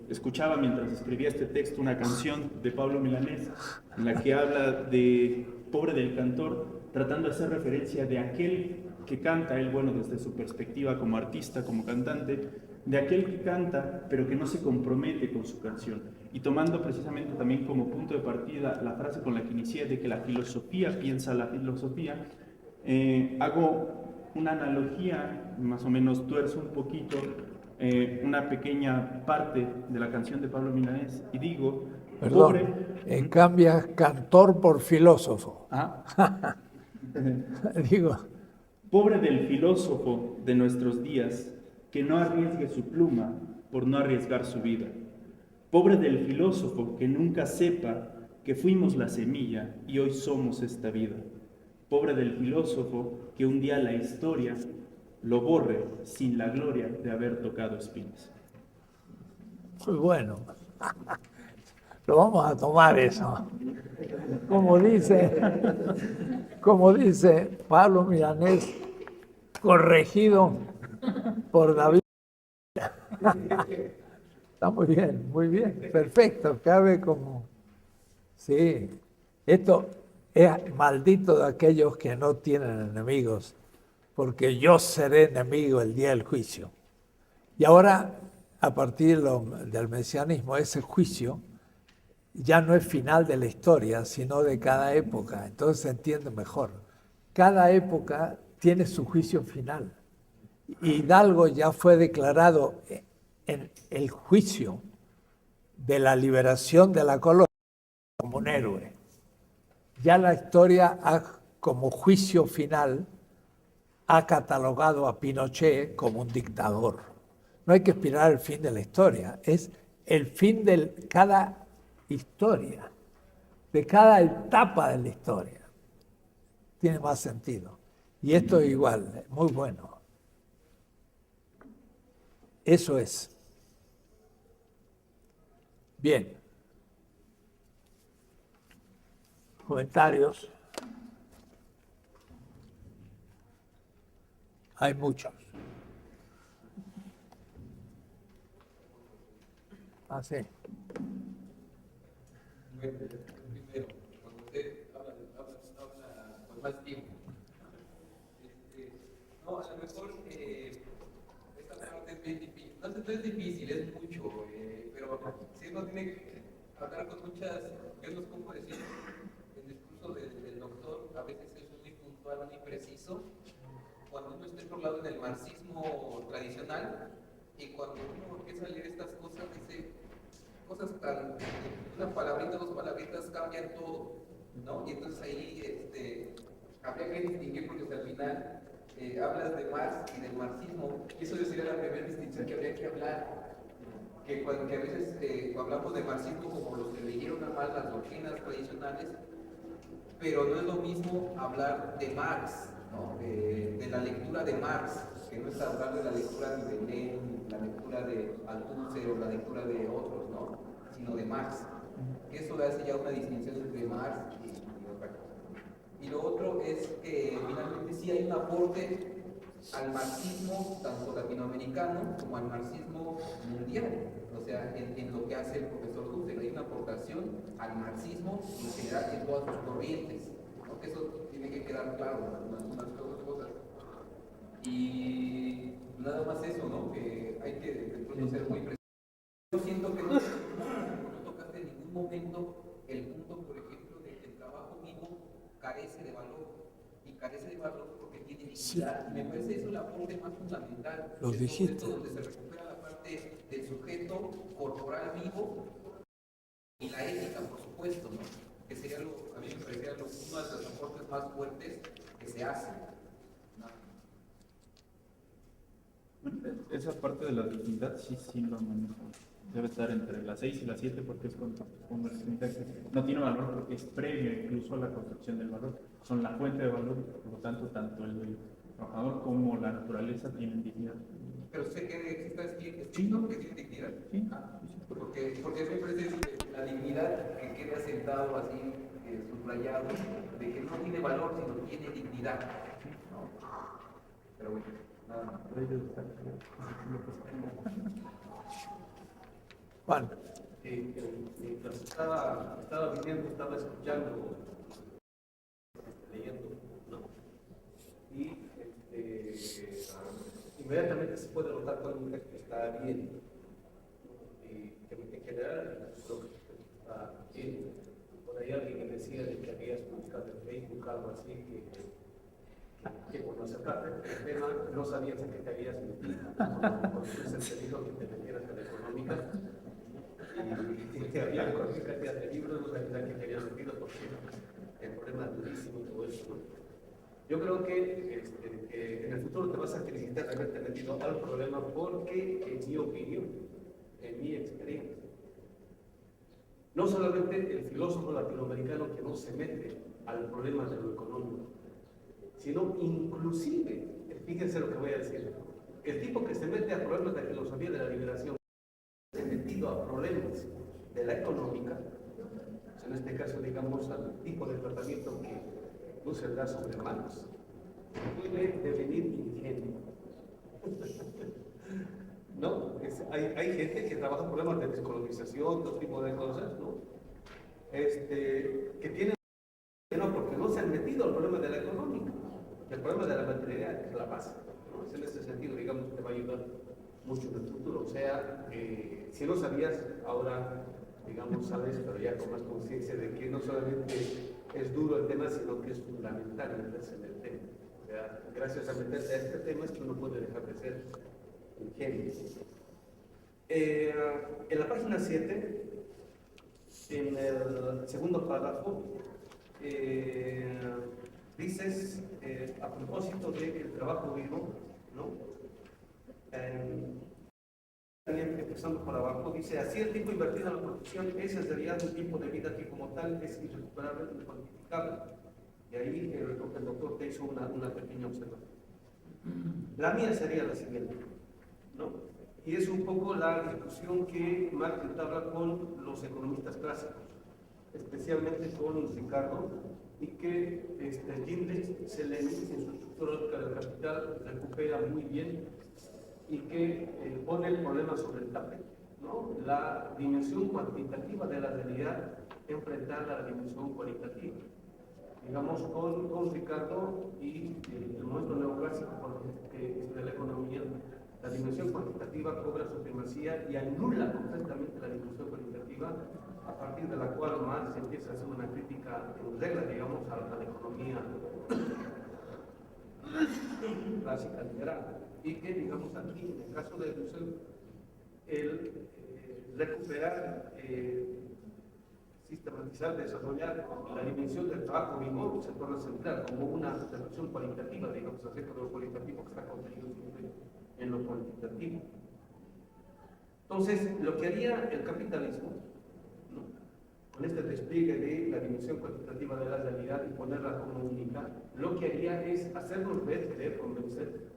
escuchaba mientras escribía este texto una canción de Pablo Milanés en la que habla de pobre del cantor, tratando de hacer referencia de aquel que canta, él, bueno, desde su perspectiva como artista, como cantante, de aquel que canta pero que no se compromete con su canción. Y tomando precisamente también como punto de partida la frase con la que inicié de que la filosofía piensa la filosofía, hago una analogía, más o menos tuerzo un poquito una pequeña parte de la canción de Pablo Milanés y digo, Perdón, pobre... cambias cantor por filósofo. Ah. Digo, Pobre del filósofo de nuestros días, que no arriesgue su pluma por no arriesgar su vida. Pobre del filósofo que nunca sepa que fuimos la semilla y hoy somos esta vida. Pobre del filósofo que un día la historia lo borre sin la gloria de haber tocado espinas. muy bueno. Lo vamos a tomar eso. Como dice Pablo Milanés, corregido por David. Está muy bien, perfecto, cabe como... Sí, esto es maldito de aquellos que no tienen enemigos, porque yo seré enemigo el día del juicio. Y ahora, a partir del mesianismo, ese juicio ya no es final de la historia, sino de cada época. Entonces se entiende mejor. Cada época tiene su juicio final. Hidalgo ya fue declarado en el juicio de la liberación de la colonia como un héroe. Ya la historia como juicio final ha catalogado a Pinochet como un dictador. No hay que esperar el fin de la historia, es el fin de cada historia, de cada etapa de la historia. Tiene más sentido. Y esto es igual, muy bueno. Eso es. Bien. Comentarios. Hay muchos. Ah, sí. Bueno, primero, cuando usted habla con más tiempo, no, a lo mejor esta parte es bien difícil, no es difícil, es mucho, pero si uno tiene que hablar con muchas, yo no sé cómo decir, el discurso del doctor a veces es muy puntual, muy preciso, cuando uno está por lado en el marxismo tradicional y cuando uno empieza a leer estas cosas, dice cosas tan, una palabrita, dos palabritas cambian todo, ¿no? Y entonces ahí habría que distinguir porque al final hablas de Marx y del marxismo, y eso sería la primera distinción que habría que hablar, que a veces hablamos de marxismo como los que leyeron a mal las doctrinas tradicionales, pero no es lo mismo hablar de Marx, ¿no? De la lectura de Marx, que no es hablar de la lectura de Lenin, la lectura de Althusser o la lectura de otros, ¿no? Sino de Marx, que eso hace ya una distinción entre Marx y otra cosa. Y lo otro es que finalmente sí hay un aporte al marxismo, tanto latinoamericano como al marxismo mundial, o sea, en lo que hace el profesor Husserl, hay una aportación al marxismo en general en todas sus corrientes, ¿no? Que eso tiene que quedar claro en algunas cosas. Y nada más eso, ¿no? Que hay que de pronto ser muy preciso. Yo siento que no tocaste en ningún momento el punto, por ejemplo, de que el trabajo vivo carece de valor. Y carece de valor porque tiene dignidad. Sí. Me parece eso la parte más fundamental. Lo dijiste. Donde se recupera la parte del sujeto corporal vivo y la ética, por supuesto, ¿no? Que sería a mí me parecería uno de los aportes más fuertes que se hacen. Esa parte de la dignidad sí lo manejo. Debe estar entre las 6 y las 7 porque es cuando la dignidad no tiene valor porque es previo incluso a la construcción del valor. Son la fuente de valor, por lo tanto, tanto trabajador como la naturaleza tienen dignidad. Pero sé que está escrito que tiene dignidad. Sí. Porque siempre es la dignidad que queda sentado así, subrayado, de que no tiene valor, sino tiene dignidad. Pero bueno, nada más. Juan, Mientras estaba viniendo, estaba escuchando, leyendo, ¿no? Y inmediatamente se puede notar cuando un texto está bien. Y que en general creo que está bien. Por ahí alguien me decía de que habías publicado en Facebook algo así que cuando acercaste el tema no sabías en qué te habías metido, porque se te dijo que te metieras en la económica y que había cualquier cantidad de libros, no sabías en qué te habías metido porque el problema es durísimo y todo eso, ¿no? Yo creo que en el futuro te vas a felicitar de haberte metido al problema porque, en mi opinión, en mi experiencia, no solamente el filósofo latinoamericano que no se mete al problema de lo económico, sino inclusive, fíjense lo que voy a decir, el tipo que se mete a problemas de filosofía de la liberación, se ha metido a problemas de la económica, en este caso digamos al tipo de tratamiento que Husserl da sobre Marx, puede devenir ingenuo. ¿No? Hay gente que trabaja problemas de descolonización, todo tipo de cosas, ¿no? Que tienen no, porque no se han metido al problema de la económica. El problema de la materialidad es la base, ¿no? Es en ese sentido, digamos, que te va a ayudar mucho en el futuro. O sea, si no sabías, ahora, digamos, sabes, pero ya con más conciencia de que no solamente es duro el tema, sino que es fundamental meterse en el tema. O sea, gracias a meterse a este tema es que uno puede dejar de ser ingenuo. En la página 7, en el segundo párrafo, dices, a propósito del trabajo vivo, ¿no? Empezando por abajo, dice, así el tiempo invertido en la producción es en realidad un tiempo de vida que como tal es irrecuperable y cuantificable. Y ahí el doctor te hizo una pequeña observación. La mía sería la siguiente, ¿no? Y es un poco la discusión que Marx entabla con los economistas clásicos, especialmente con Ricardo, y que Gindrich se le en su estructura lógica del capital recupera muy bien y que pone el problema sobre el tapete, ¿no? La dimensión cuantitativa de la realidad enfrentada a la dimensión cualitativa. Digamos, con Ricardo y el momento neoclásico de la economía, la dimensión cuantitativa cobra su primacía y anula completamente la dimensión cualitativa, a partir de la cual Marx empieza a hacer una crítica en regla, digamos, a la economía clásica liberal. Y que, digamos, aquí, en el caso de Husserl, el recuperar, sistematizar, desarrollar la dimensión del trabajo vivo se torna central como una observación cualitativa, digamos, acerca de lo cualitativo que está contenido siempre en lo cuantitativo. Entonces, lo que haría el capitalismo, ¿no? Con este despliegue de la dimensión cuantitativa de la realidad y ponerla como única, lo que haría es hacernos ver, querer convencer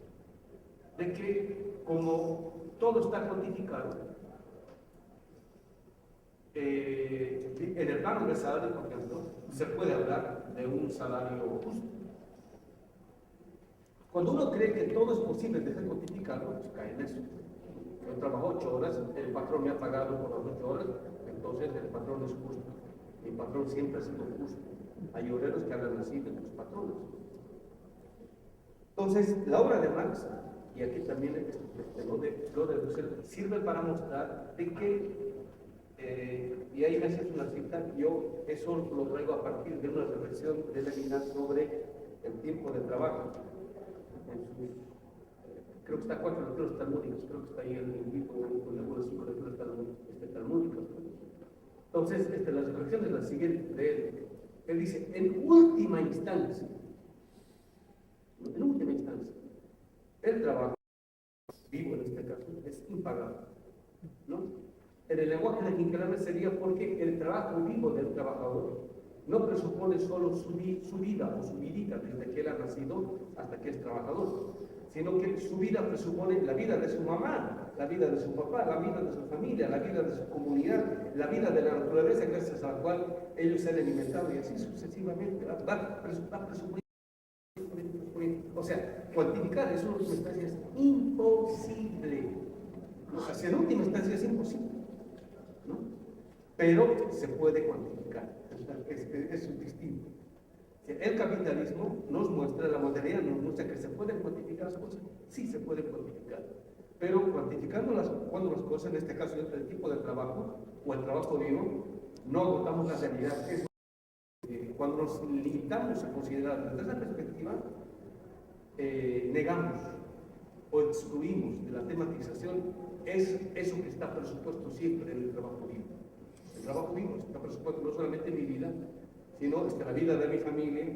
de que como todo está cuantificado, en el plano del salario, por ejemplo, se puede hablar de un salario justo. Cuando uno cree que todo es posible de ser cuantificado, pues cae en eso. Yo trabajo 8 horas, el patrón me ha pagado por las 8 horas, entonces el patrón es justo. Mi patrón siempre ha sido justo. Hay obreros que han nacido en los patrones. Entonces, la obra de Marx, y aquí también lo de Husserl, sirve para mostrar de que, y ahí me haces una cita, yo eso lo traigo a partir de una reflexión de Levinas sobre el tiempo de trabajo. Creo que está 4 lecturas talmúdicas, creo que está ahí el libro con algunas 5 lecturas talmúdicas. Entonces, la reflexión es la siguiente de él. Él dice, en última instancia, el trabajo vivo en este caso es impagable, ¿no? En el lenguaje de Quinquelame sería porque el trabajo vivo del trabajador no presupone solo su vida o su vidita desde que él ha nacido hasta que es trabajador, sino que su vida presupone la vida de su mamá, la vida de su papá, la vida de su familia, la vida de su comunidad, la vida de la naturaleza gracias a la cual ellos se han alimentado y así sucesivamente. Va presuponiendo. O sea, cuantificar eso en última instancia es imposible. O sea, en última instancia es imposible, ¿no? Pero se puede cuantificar. Es distinto. El capitalismo nos muestra, la modernidad nos muestra que se pueden cuantificar las cosas. Sí se pueden cuantificar. Pero cuando las cosas, en este caso el tipo de trabajo o el trabajo vivo, no agotamos la realidad. Cuando nos limitamos a considerar desde esa perspectiva, negamos o excluimos de la tematización es eso que está presupuesto siempre en el trabajo vivo. El trabajo vivo está presupuesto no solamente en mi vida, sino la vida de mi familia,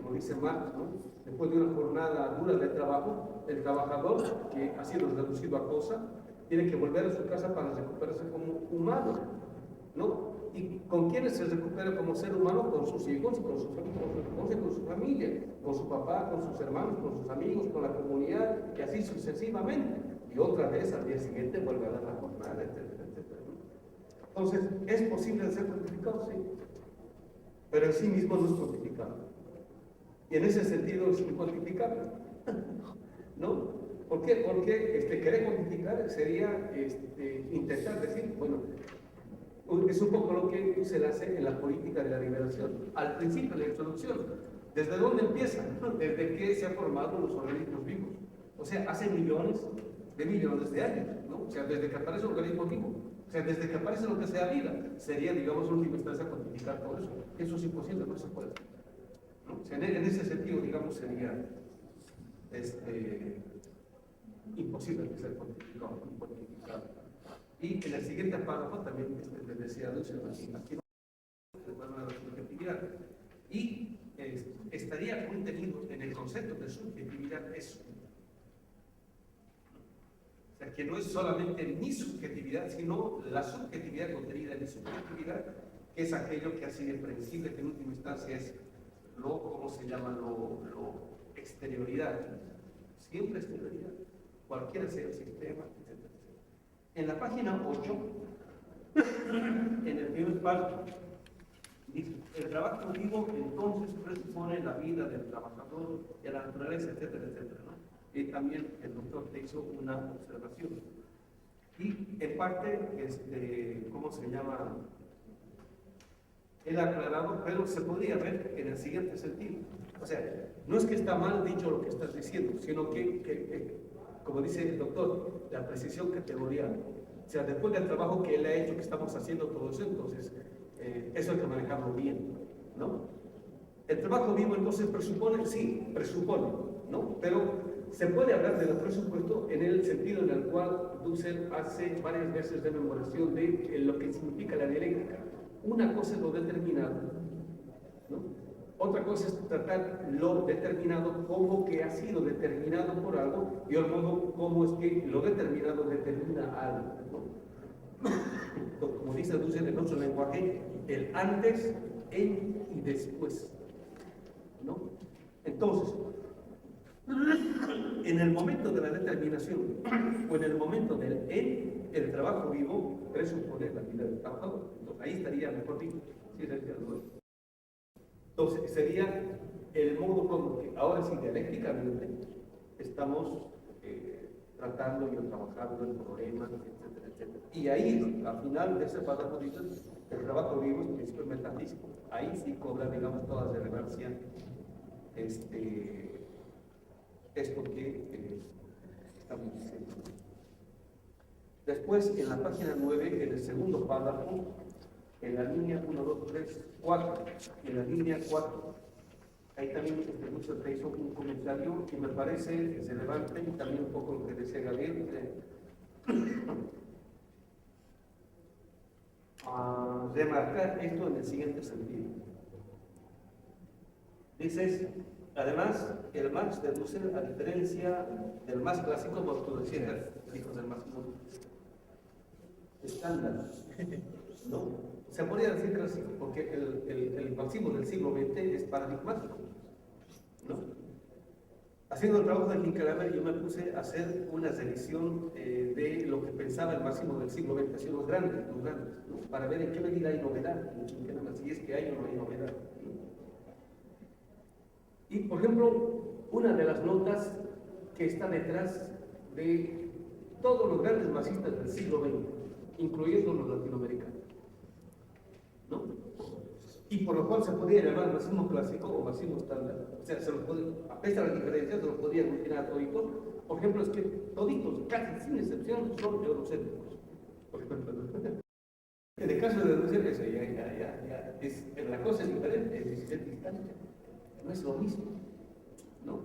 como dice Marx, ¿no? Después de una jornada dura de trabajo, el trabajador, que ha sido reducido a cosa, tiene que volver a su casa para recuperarse como humano, ¿no? ¿Y con quiénes se recupera como ser humano? Con sus hijos, con su familia, con su papá, con sus hermanos, con sus amigos, con la comunidad, y así sucesivamente. Y otra vez al día siguiente vuelve a dar la jornada, etcétera, etcétera. Entonces, ¿es posible ser cuantificado? Sí. Pero en sí mismo no es cuantificable. Y en ese sentido es incuantificable. ¿No? ¿Por qué? Porque querer cuantificar sería intentar decir, bueno, es un poco lo que se hace en la política de la liberación. Al principio, de la introducción, ¿desde dónde empieza? Desde que se han formado los organismos vivos. O sea, hace millones de años, ¿no? O sea, desde que aparece un organismo vivo. O sea, desde que aparece lo que sea vida, sería, digamos, en última instancia cuantificar todo eso. Eso es imposible, no se puede. ¿No? O sea, en ese sentido, digamos, sería imposible que sea cuantificado. Y en el siguiente párrafo también les decía Lucio, aquí no la subjetividad. Y estaría contenido en el concepto de subjetividad eso. O sea, que no es solamente mi subjetividad, sino la subjetividad contenida en mi subjetividad, que es aquello que hace irreprensible, que en última instancia es ¿cómo se llama? Lo exterioridad. Siempre exterioridad. Cualquiera sea el sistema, etc. En la página 8, en el primer párrafo, dice, el trabajo vivo entonces presupone la vida del trabajador, de la naturaleza, etcétera, etcétera, ¿no? Y también el doctor te hizo una observación. Y en parte, ¿cómo se llama? Él ha aclarado, pero se podría ver en el siguiente sentido. O sea, no es que está mal dicho lo que estás diciendo, sino que como dice el doctor, la precisión categorial. O sea, después del trabajo que él ha hecho, que estamos haciendo todo eso, entonces, eso hay que manejarlo bien, ¿no? El trabajo vivo entonces presupone, sí, presupone, ¿no? Pero se puede hablar del presupuesto en el sentido en el cual Dussel hace varias veces rememoración de lo que significa la dialéctica. Una cosa es lo determinado, ¿no? Otra cosa es tratar lo determinado como que ha sido determinado por algo y otro modo cómo es que lo determinado determina algo, ¿no? Como dice Dussel en otro lenguaje, el antes, el y después, ¿no? Entonces, en el momento de la determinación o en el momento del el trabajo vivo presupone la vida del trabajador. Entonces, ahí estaría mejor dicho. Sí, entonces, sería el modo como que ahora sí, dialécticamente, estamos tratando y trabajando en problemas, etcétera, etcétera. Y ahí, al final de ese párrafo, dice, el trabajo vivo es principio metafísico. Ahí sí cobra, digamos, toda relevancia esto que estamos diciendo. Después, en la página 9, en el segundo párrafo, en la línea 1, 2, 3, 4, en la línea 4, ahí también Lucio te hizo un comentario que me parece relevante y también un poco lo que decía Gabriel. Remarcar esto en el siguiente sentido. Dices, además, el Marx de Dussel, a diferencia del más clásico, como tú decías, hijos del marxismo, estándar, ¿no? O se podría decir clásico, porque el marxismo del siglo XX es paradigmático, ¿no? Haciendo el trabajo de Hinckley, yo me puse a hacer una revisión de lo que pensaba el marxismo del siglo XX, así los grandes, ¿no? Para ver en qué medida hay novedad, si es que hay o no hay novedad, ¿no? Y, por ejemplo, una de las notas que está detrás de todos los grandes marxistas del siglo XX, incluyendo los latinoamericanos, ¿no? Y por lo cual se podría llamar marxismo clásico o marxismo estándar. O sea, a pesar de las diferencias, se los podría aglutinar a toditos. Por ejemplo, es que toditos, casi sin excepción, son eurocéntricos. Por ejemplo, en el caso de Russell, eso la cosa es diferente, es distante. No es lo mismo, ¿no?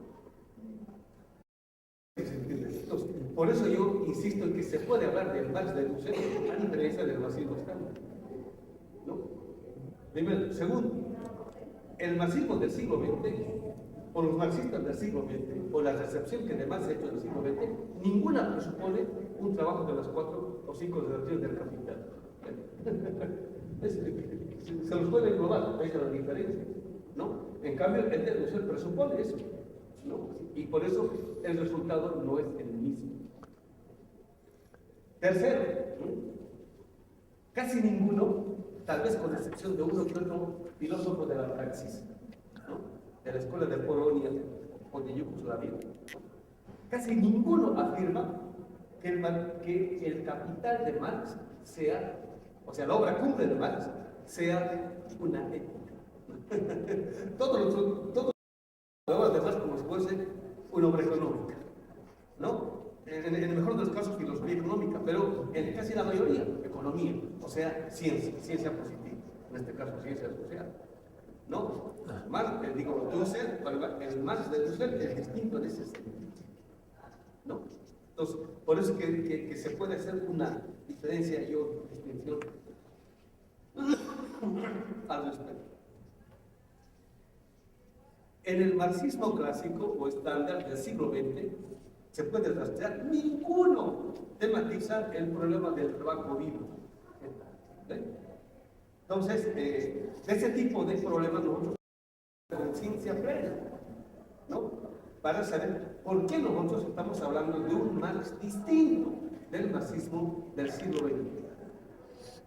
Entonces, por eso yo insisto en que se puede hablar del Marx de Russell a diferencia del marxismo estándar, ¿no? Primero, segundo, el marxismo del siglo XX, o los marxistas del siglo XX, o la recepción que además se ha hecho del siglo XX, ninguna presupone un trabajo de las 4 o 5 relaciones del capital. Se los puede englobar, esa es la diferencia, ¿no? En cambio, el de Russell presupone eso, ¿no? Y por eso el resultado no es el mismo. Tercero, ¿no? Casi ninguno, tal vez con excepción de uno que otro filósofo de la praxis, ¿no? De la escuela de Polonia o de Yugoslavia, casi ninguno afirma que el capital de Marx sea, o sea, la obra cumbre de Marx, sea una ética. Todos los de Marx como si fuese una obra económica, ¿no? En el mejor de los casos, filosofía económica, pero en casi la mayoría, economía, o sea, ciencia positiva, en este caso, ciencia social, ¿no? Marx, Dussel, el Marx de Dussel es distinto en ese sentido, ¿no? Entonces, por eso que se puede hacer una diferencia y otra distinción al respecto. En el marxismo clásico o estándar del siglo XX, se puede rastrear, ninguno tematiza el problema del trabajo vivo. ¿Ven? Entonces, de ese tipo de problemas nosotros tenemos conciencia plena, ¿no? Para saber por qué nosotros estamos hablando de un Marx distinto del marxismo del siglo XX,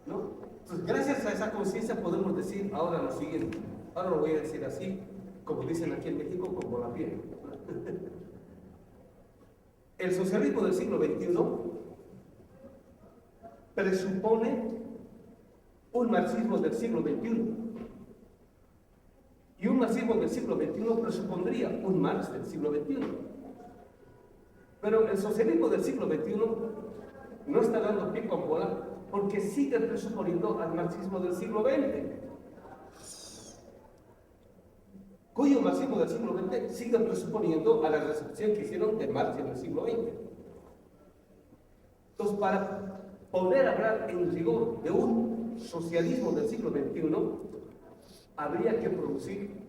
¿no? Entonces, gracias a esa conciencia podemos decir ahora lo siguiente, ahora lo voy a decir así, como dicen aquí en México, como la piel. El socialismo del siglo XXI presupone un marxismo del siglo XXI. Y un marxismo del siglo XXI presupondría un Marx del siglo XXI. Pero el socialismo del siglo XXI no está dando pie con bola porque sigue presuponiendo al marxismo del siglo XX. Cuyo marxismo del siglo XX sigue presuponiendo a la recepción que hicieron de Marx en el siglo XX. Entonces, para poder hablar en rigor de un socialismo del siglo XXI, habría que producir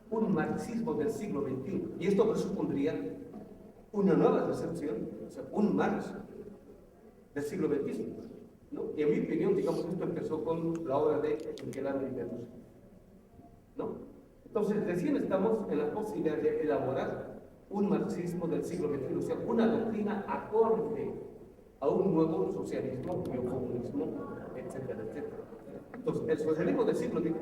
un marxismo del siglo XXI. Y esto presupondría una nueva recepción, o sea, un Marx del siglo XXI, ¿no? Y en mi opinión, digamos, esto empezó con la obra de Michelangelo y de Russo, ¿no? Entonces, recién estamos en la posibilidad de elaborar un marxismo del siglo XXI, o sea, una doctrina acorde a un nuevo socialismo, neocomunismo, etcétera, etcétera. Entonces, el socialismo del siglo XXI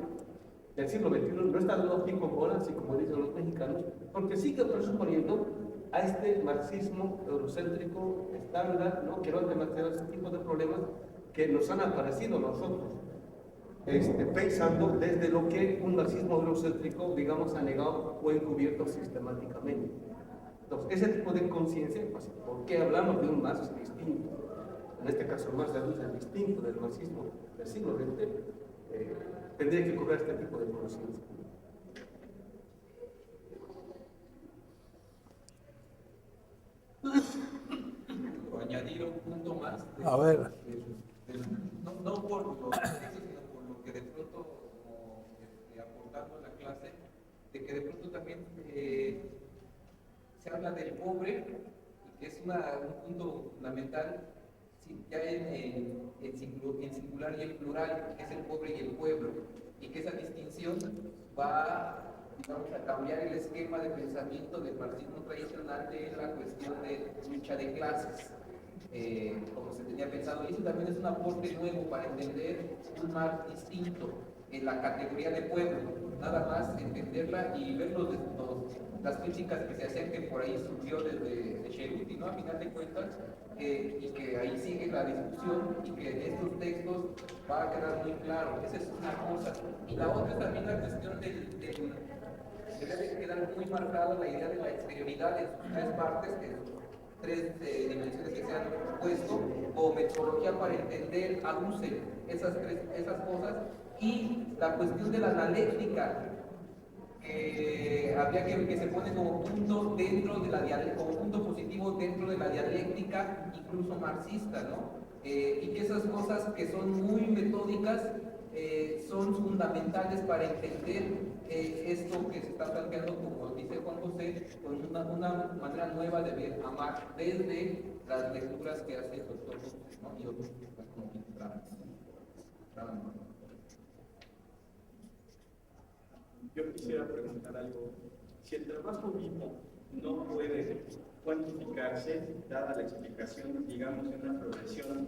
no está dando pie con bola, así como dicen los mexicanos, porque sigue presuponiendo a este marxismo eurocéntrico estándar, ¿no? Que no ha demasiado ese tipo de problemas que nos han aparecido a nosotros. Pensando desde lo que un marxismo eurocéntrico, digamos, ha negado o encubierto sistemáticamente. Entonces, ese tipo de conciencia, pues, ¿por qué hablamos de un Marx distinto? En este caso, el Marx de Russell distinto del marxismo del siglo XX, tendría que cobrar este tipo de conciencia. O añadir un punto más. A ver. No por lo que dice, sino por lo que de pronto, como aportando a la clase, de que de pronto también se habla del pobre, y que es un punto fundamental, sí, ya en singular y en plural, que es el pobre y el pueblo, y que esa distinción va, digamos, a cambiar el esquema de pensamiento del marxismo tradicional de la cuestión de lucha de clases, como se tenía pensado. Y eso también es un aporte nuevo para entender un Marx distinto en la categoría de pueblo, nada más entenderla y ver las críticas que se hacían, que por ahí surgió desde Cheruti, ¿no? A final de cuentas, y que ahí sigue la discusión y que en estos textos va a quedar muy claro. Esa es una cosa. Y la otra es también la cuestión debe quedar muy marcada la idea de la exterioridad en sus tres partes, en sus tres dimensiones que se han puesto, como metodología para entender a Husserl esas cosas, y la cuestión de la analéctica, que se pone como punto dentro de la como punto positivo dentro de la dialéctica, incluso marxista, ¿no? Y que esas cosas que son muy metódicas son fundamentales para entender esto que se está planteando, como dice Juan José, con una manera nueva de ver a Marx desde las lecturas que hace el doctor Husserl, ¿no? Y otros como Yo quisiera preguntar algo. Si el trabajo vivo no puede cuantificarse, dada la explicación, digamos, de una progresión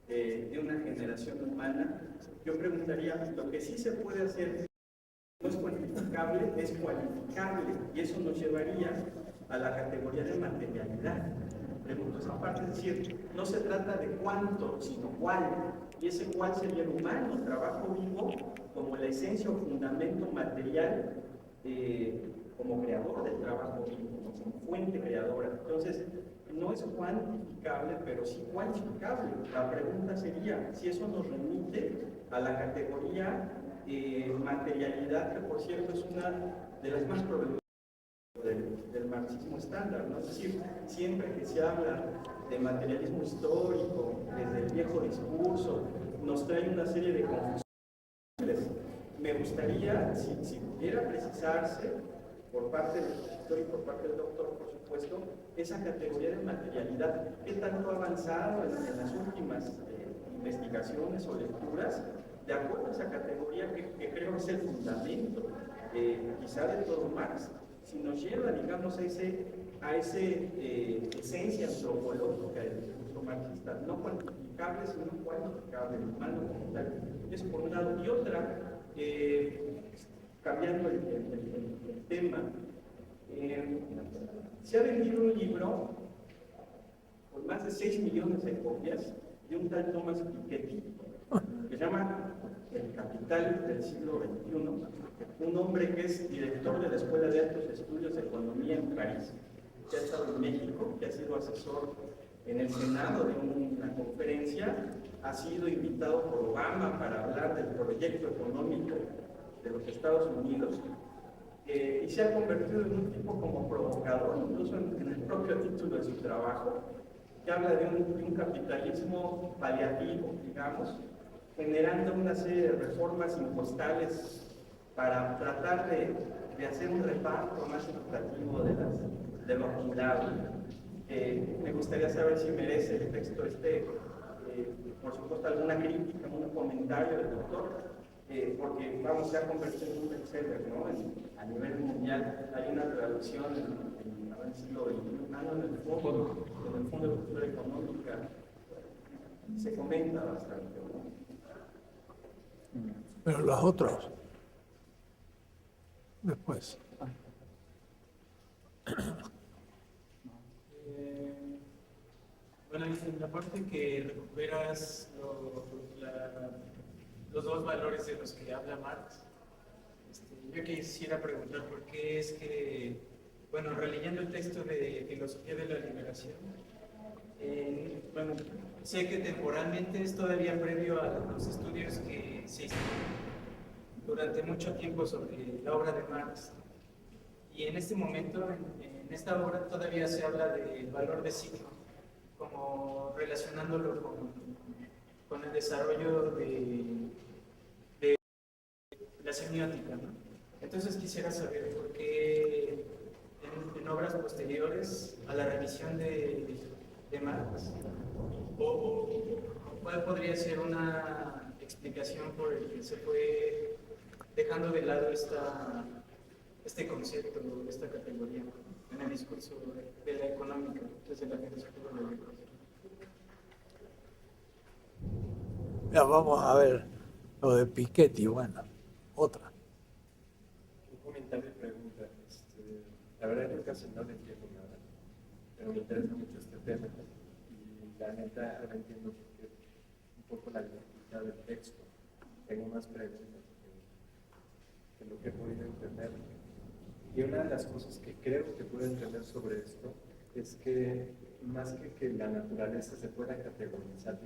de una generación humana, yo preguntaría, lo que sí se puede hacer no es cuantificable, es cualificable, y eso nos llevaría a la categoría de materialidad. Pregunto esa parte, es decir, no se trata de cuánto, sino cuál, y ese cuál sería el humano, trabajo vivo, como la esencia o fundamento material, como creador del trabajo vivo, como fuente creadora. Entonces, no es cuantificable, pero sí cuantificable. La pregunta sería, si eso nos remite a la categoría materialidad, que por cierto es una de las más problemáticas del marxismo estándar, ¿no? Es decir, siempre que se habla de materialismo histórico, desde el viejo discurso, nos trae una serie de confusiones. Me gustaría, si pudiera precisarse, por parte del escritor y por parte del doctor, por supuesto, esa categoría de materialidad, qué tanto ha avanzado en las últimas investigaciones o lecturas, de acuerdo a esa categoría que creo es el fundamento, quizá de todo Marx, si nos lleva, digamos, a ese esencia antropológica del discurso marxista, no cuantificable, sino cuantificable, el humano como tal. Eso por un lado. Y otra, cambiando el tema, se ha vendido un libro con más de 6 millones de copias de un tal Thomas Piketty, que se llama El Capital del siglo XXI, un hombre que es director de la Escuela de Altos Estudios de Economía en París, que ha estado en México, que ha sido asesor en el Senado de una conferencia, ha sido invitado por Obama para hablar del proyecto económico de los Estados Unidos, y se ha convertido en un tipo como provocador, incluso en el propio título de su trabajo, que habla de un capitalismo paliativo, digamos, generando una serie de reformas impostales para tratar de hacer un reparto más equitativo de lo acumulado. Me gustaría saber si merece el texto por supuesto, alguna crítica, un comentario del doctor, porque vamos, se ha convertido en un bestseller, ¿no? A nivel mundial hay una traducción en el siglo XXI, en el Fondo de Cultura Económica, se comenta bastante, ¿no? Pero los otros, después. Bueno, en la parte que recuperas los dos valores de los que habla Marx, yo quisiera preguntar por qué es que, bueno, releyendo el texto de Filosofía de la Liberación, bueno, sé que temporalmente es todavía previo a los estudios que se hicieron durante mucho tiempo sobre la obra de Marx. Y en este momento, en esta obra, todavía se habla del valor de ciclo, como relacionándolo con el desarrollo de la semiótica, ¿no? Entonces quisiera saber por qué en obras posteriores a la revisión de Marx ¿Cuál podría ser una explicación por el que se fue dejando de lado este concepto, esta categoría en el discurso de la económica desde la filosofía de la educación? Ya vamos a ver lo de Piketty, bueno, otra. Un comentario y pregunta. La verdad yo casi no le entiendo nada, pero me interesa mucho este tema. Y la neta ahora entiendo porque un poco la dificultad del texto. Tengo más preguntas que lo que he podido entender. Y una de las cosas que creo que puedo entender sobre esto es que más que la naturaleza se pueda categorizar,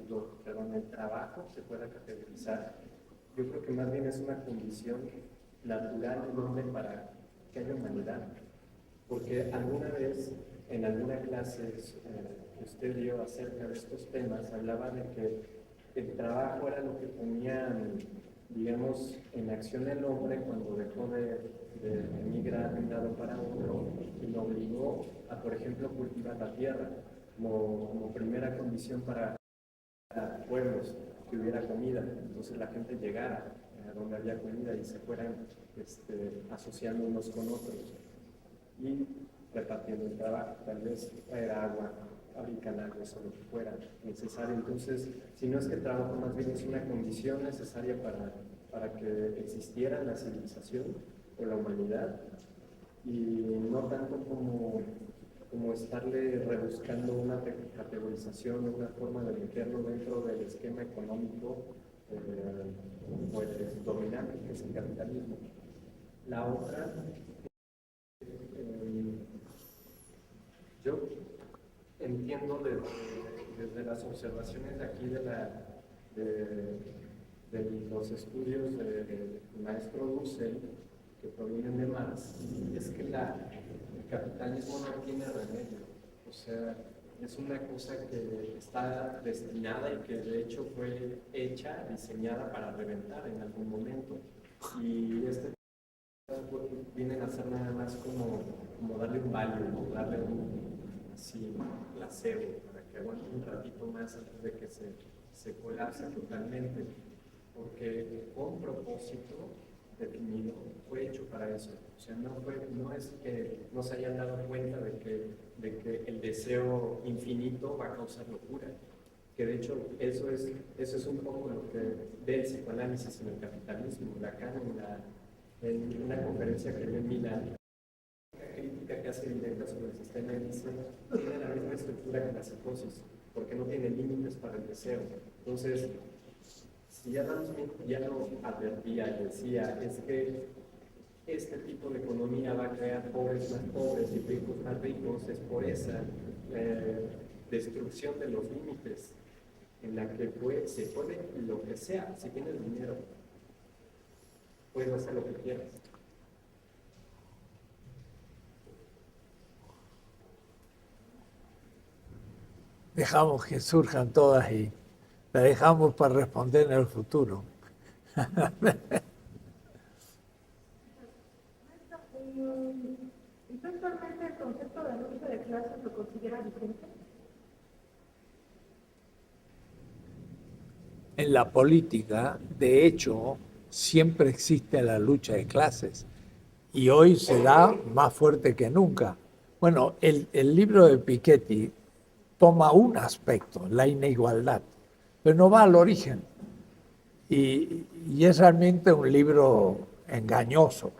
perdón, el trabajo se pueda categorizar, yo creo que más bien es una condición natural del hombre para que haya humanidad. Porque alguna vez, en alguna clase que usted dio acerca de estos temas, hablaba de que el trabajo era lo que ponía, digamos, en acción el hombre cuando dejó de emigrar de un lado para otro y lo obligó a, por ejemplo, cultivar la tierra como primera condición para pueblos que hubiera comida. Entonces la gente llegara a donde había comida y se fueran asociando unos con otros y repartiendo el trabajo, tal vez traer agua, abrir canales o lo que fuera necesario. Entonces, si no es que el trabajo más bien es una condición necesaria para que existiera la civilización o la humanidad, y no tanto como estarle rebuscando una categorización, una forma de meterlo dentro del esquema económico pues, dominante, que es el capitalismo. La otra, yo entiendo desde las observaciones de aquí de los estudios del maestro Dussel, que provienen de Marx, es que el capitalismo no tiene remedio. O sea, es una cosa que está destinada y que de hecho fue hecha, diseñada para reventar en algún momento. Y vienen a ser nada más como darle un baño, ¿no? Darle un placebo, para que aguante un ratito más antes de que se colapse totalmente. Porque con propósito definido fue hecho para eso. O sea, no es que no se hayan dado cuenta de que el deseo infinito va a causar locura. Que de hecho eso es un poco lo que ve el psicoanálisis en el capitalismo. Lacan en una conferencia que dio en Milán, la crítica que hace directa sobre el sistema dice tiene la misma estructura que la psicosis, porque no tiene límites para el deseo. Entonces, si ya lo advertía y decía, es que este tipo de economía va a crear pobres más pobres y ricos más ricos, es por esa destrucción de los límites en la que se puede lo que sea. Si tienes dinero, puedes hacer lo que quieras. Dejamos que surjan todas y la dejamos para responder en el futuro. ¿Y actualmente el concepto de lucha de clases lo considera vigente? En la política, de hecho, siempre existe la lucha de clases y hoy se da más fuerte que nunca. Bueno, el libro de Piketty toma un aspecto, la inigualdad, pero no va al origen. Y es realmente un libro engañoso,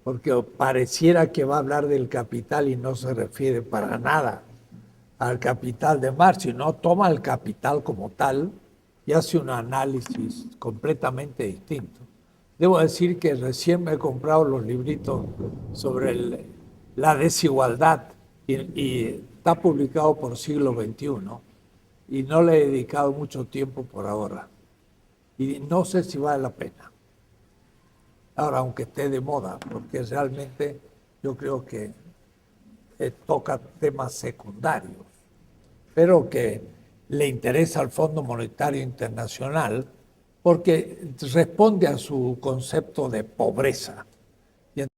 porque pareciera que va a hablar del capital y no se refiere para nada al capital de Marx, sino toma el capital como tal y hace un análisis completamente distinto. Debo decir que recién me he comprado los libritos sobre la desigualdad y está publicado por Siglo XXI y no le he dedicado mucho tiempo por ahora. Y no sé si vale la pena. Ahora, aunque esté de moda, porque realmente yo creo que toca temas secundarios, pero que le interesa al Fondo Monetario Internacional porque responde a su concepto de pobreza. Y el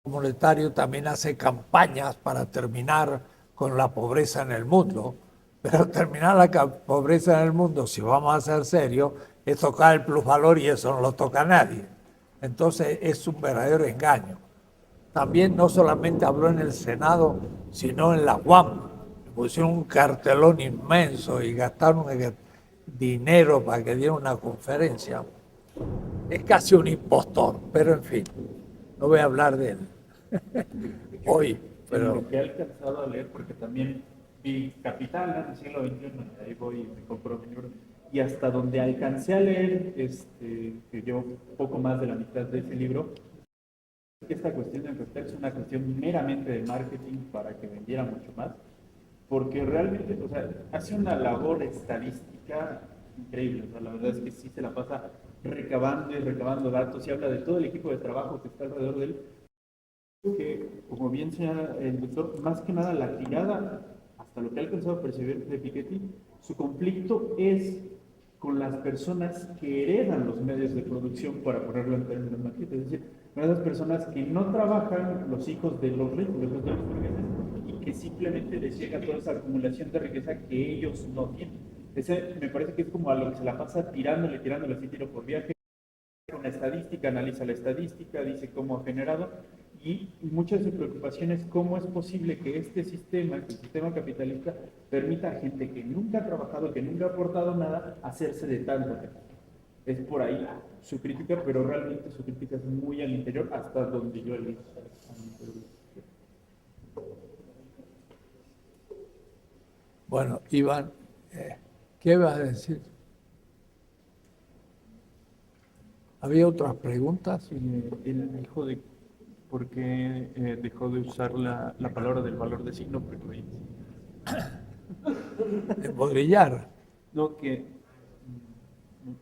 Fondo Monetario también hace campañas para terminar con la pobreza en el mundo, Pero terminar la pobreza en el mundo, si vamos a ser serios, es tocar el plusvalor y eso no lo toca a nadie. Entonces es un verdadero engaño. También no solamente habló en el Senado, sino en la UAM. Pusieron un cartelón inmenso y gastaron dinero para que diera una conferencia. Es casi un impostor, pero en fin, no voy a hablar de él hoy. Pero Lo que he alcanzado a leer, porque también vi Capital, ¿no? Del siglo XXI, ahí voy y me compro mi libro. Y hasta donde alcancé a leer, que llevo poco más de la mitad de ese libro, que esta cuestión del Capital es una cuestión meramente de marketing para que vendiera mucho más, porque realmente, o sea, hace una labor estadística increíble. O sea, la verdad es que sí se la pasa recabando y recabando datos y habla de todo el equipo de trabajo que está alrededor de él. Que, como bien señala el doctor, más que nada la tirada, hasta lo que ha alcanzado a percibir de Piketty, su conflicto es con las personas que heredan los medios de producción, para ponerlo en términos marxistas, es decir, con esas personas que no trabajan, los hijos de los ricos, los hijos de los burgueses, y que simplemente les llega toda esa acumulación de riqueza que ellos no tienen. Ese me parece que es como a lo que se la pasa tirándole así, tiro por viaje. Con la estadística, analiza la estadística, dice cómo ha generado, y muchas de sus preocupaciones, cómo es posible que este sistema, que el sistema capitalista, permita a gente que nunca ha trabajado, que nunca ha aportado nada, hacerse de tanto. Es por ahí su crítica, pero realmente su crítica es muy al interior, hasta donde yo he leído. bueno, Iván, ¿qué vas a decir? ¿Había otras preguntas? Él dijo de por qué dejó de usar la palabra del valor de signo permanente. De Baudrillard. No, que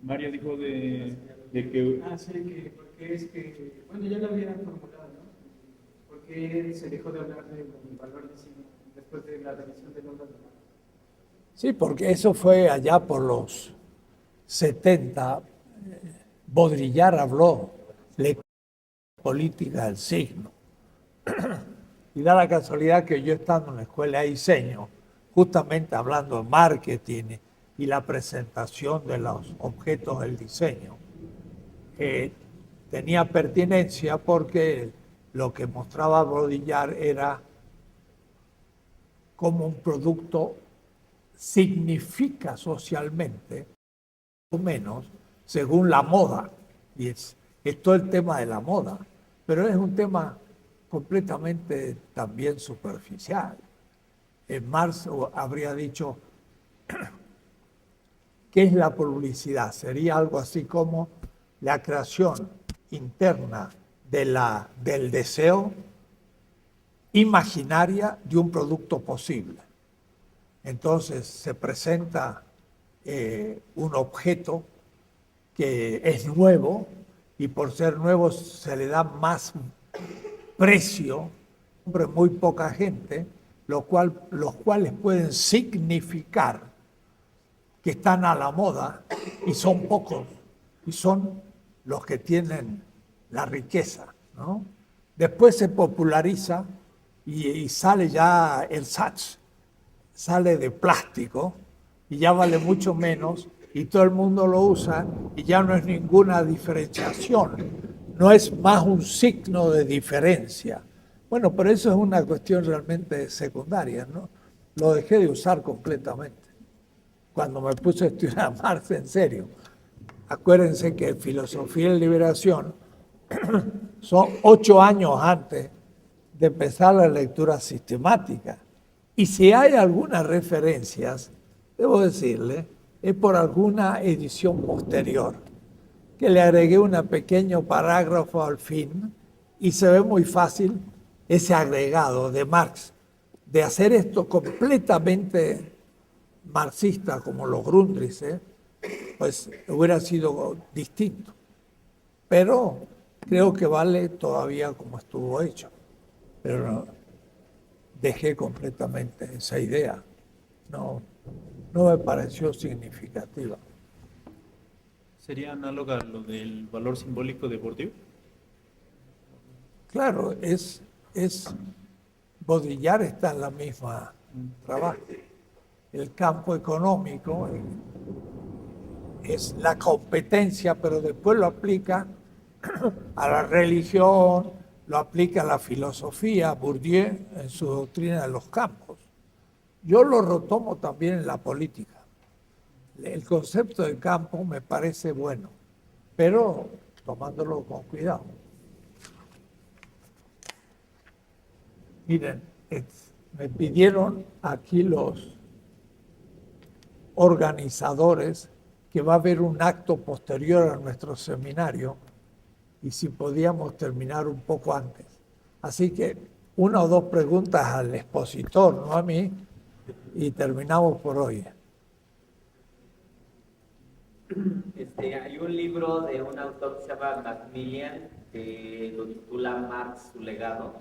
Mario dijo de que Sí, que porque es que, bueno, ya lo habían formulado, ¿no? Porque se dejó de hablar del valor de signo después de la revisión de normas de Marx. Sí, porque eso fue allá por los 70. Baudrillard habló de política del signo. Y da la casualidad que yo, estando en la escuela de diseño, justamente hablando de marketing y la presentación de los objetos del diseño, tenía pertinencia porque lo que mostraba Baudrillard era cómo un producto significa socialmente, o menos, según la moda. Y es todo el tema de la moda, pero es un tema completamente también superficial. Marx habría dicho, ¿qué es la publicidad? Sería algo así como la creación interna del deseo imaginaria de un producto posible. Entonces se presenta un objeto que es nuevo y por ser nuevo se le da más precio, hombre, muy poca gente, los cuales pueden significar que están a la moda y son pocos, y son los que tienen la riqueza, ¿no? Después se populariza y sale ya el Satch, sale de plástico y ya vale mucho menos y todo el mundo lo usa y ya no es ninguna diferenciación, no es más un signo de diferencia. Bueno, pero eso es una cuestión realmente secundaria, ¿no? Lo dejé de usar completamente cuando me puse a estudiar Marx en serio. Acuérdense que Filosofía y Liberación son 8 años antes de empezar la lectura sistemática. Y si hay algunas referencias, debo decirle, es por alguna edición posterior, que le agregué un pequeño parágrafo al fin y se ve muy fácil ese agregado de Marx, de hacer esto completamente marxista como los Grundrisse, pues hubiera sido distinto. Pero creo que vale todavía como estuvo hecho. Pero no, dejé completamente esa idea. No me pareció significativa. ¿Sería análoga a lo del valor simbólico de Bourdieu? Claro, Baudrillard está en la misma trabajo. el campo económico, es la competencia, pero después lo aplica a la religión, lo aplica a la filosofía, Bourdieu en su doctrina de los campos. Yo lo retomo también en la política. El concepto de campo me parece bueno, pero tomándolo con cuidado. Miren, me pidieron aquí los organizadores que va a haber un acto posterior a nuestro seminario y si podíamos terminar un poco antes. Así que una o dos preguntas al expositor, no a mí, y terminamos por hoy. Hay un libro de un autor que se llama Macmillan, que lo titula Marx, su legado,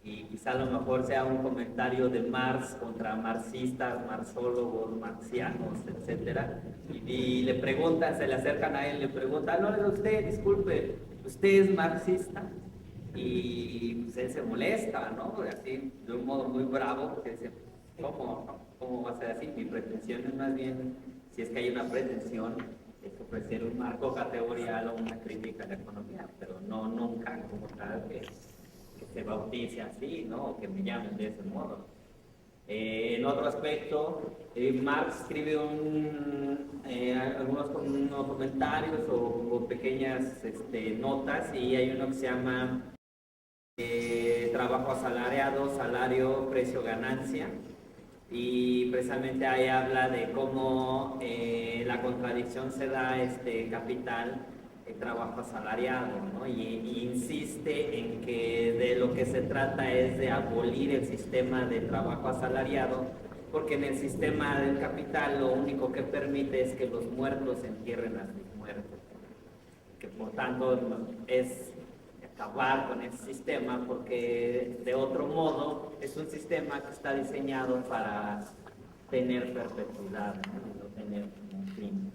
y quizá a lo mejor sea un comentario de Marx contra marxistas, marxólogos, marxianos, etcétera, y le preguntan, se le acercan a él, le preguntan, no, usted, disculpe, ¿usted es marxista? Y pues, él se molesta, ¿no? Así, de un modo muy bravo, porque dice, ¿cómo va a ser así? Mi pretensión es más bien, si es que hay una pretensión, es ofrecer un marco categorial o una crítica a la economía, pero no nunca como tal que se bautice así, ¿no? O que me llamen de ese modo. En otro aspecto, Marx escribe algunos comentarios o pequeñas notas, y hay uno que se llama trabajo asalariado, salario, precio, ganancia, y precisamente ahí habla de cómo la contradicción se da capital, trabajo asalariado, ¿no? Y insiste en que de lo que se trata es de abolir el sistema de trabajo asalariado, porque en el sistema del capital lo único que permite es que los muertos entierren a sus muertos, que por tanto es acabar con ese sistema, porque de otro modo es un sistema que está diseñado para tener perpetuidad, ¿no? Tener un fin.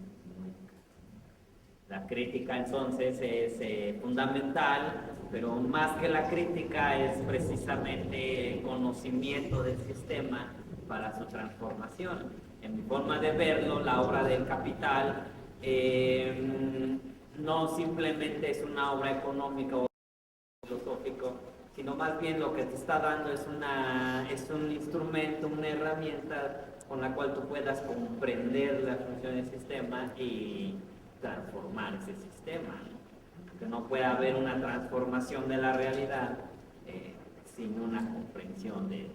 La crítica entonces es fundamental, pero más que la crítica es precisamente el conocimiento del sistema para su transformación. En mi forma de verlo, la obra del Capital no simplemente es una obra económica o filosófico, sino más bien lo que te está dando es un instrumento, una herramienta con la cual tú puedas comprender la función del sistema y transformar ese sistema, ¿no? Que no puede haber una transformación de la realidad sin una comprensión de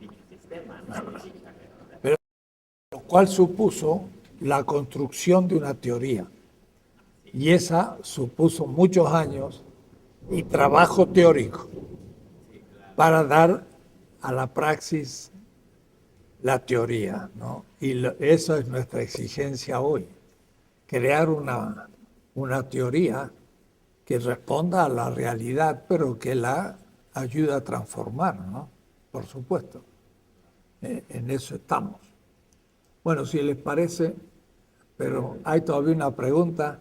dicho sistema, ¿no? Pero lo cual supuso la construcción de una teoría, y esa supuso muchos años y trabajo teórico para dar a la praxis la teoría, ¿no? Y eso es nuestra exigencia hoy, crear una teoría que responda a la realidad, pero que la ayude a transformar, ¿no? Por supuesto. En eso estamos. Bueno, si les parece, pero hay todavía una pregunta.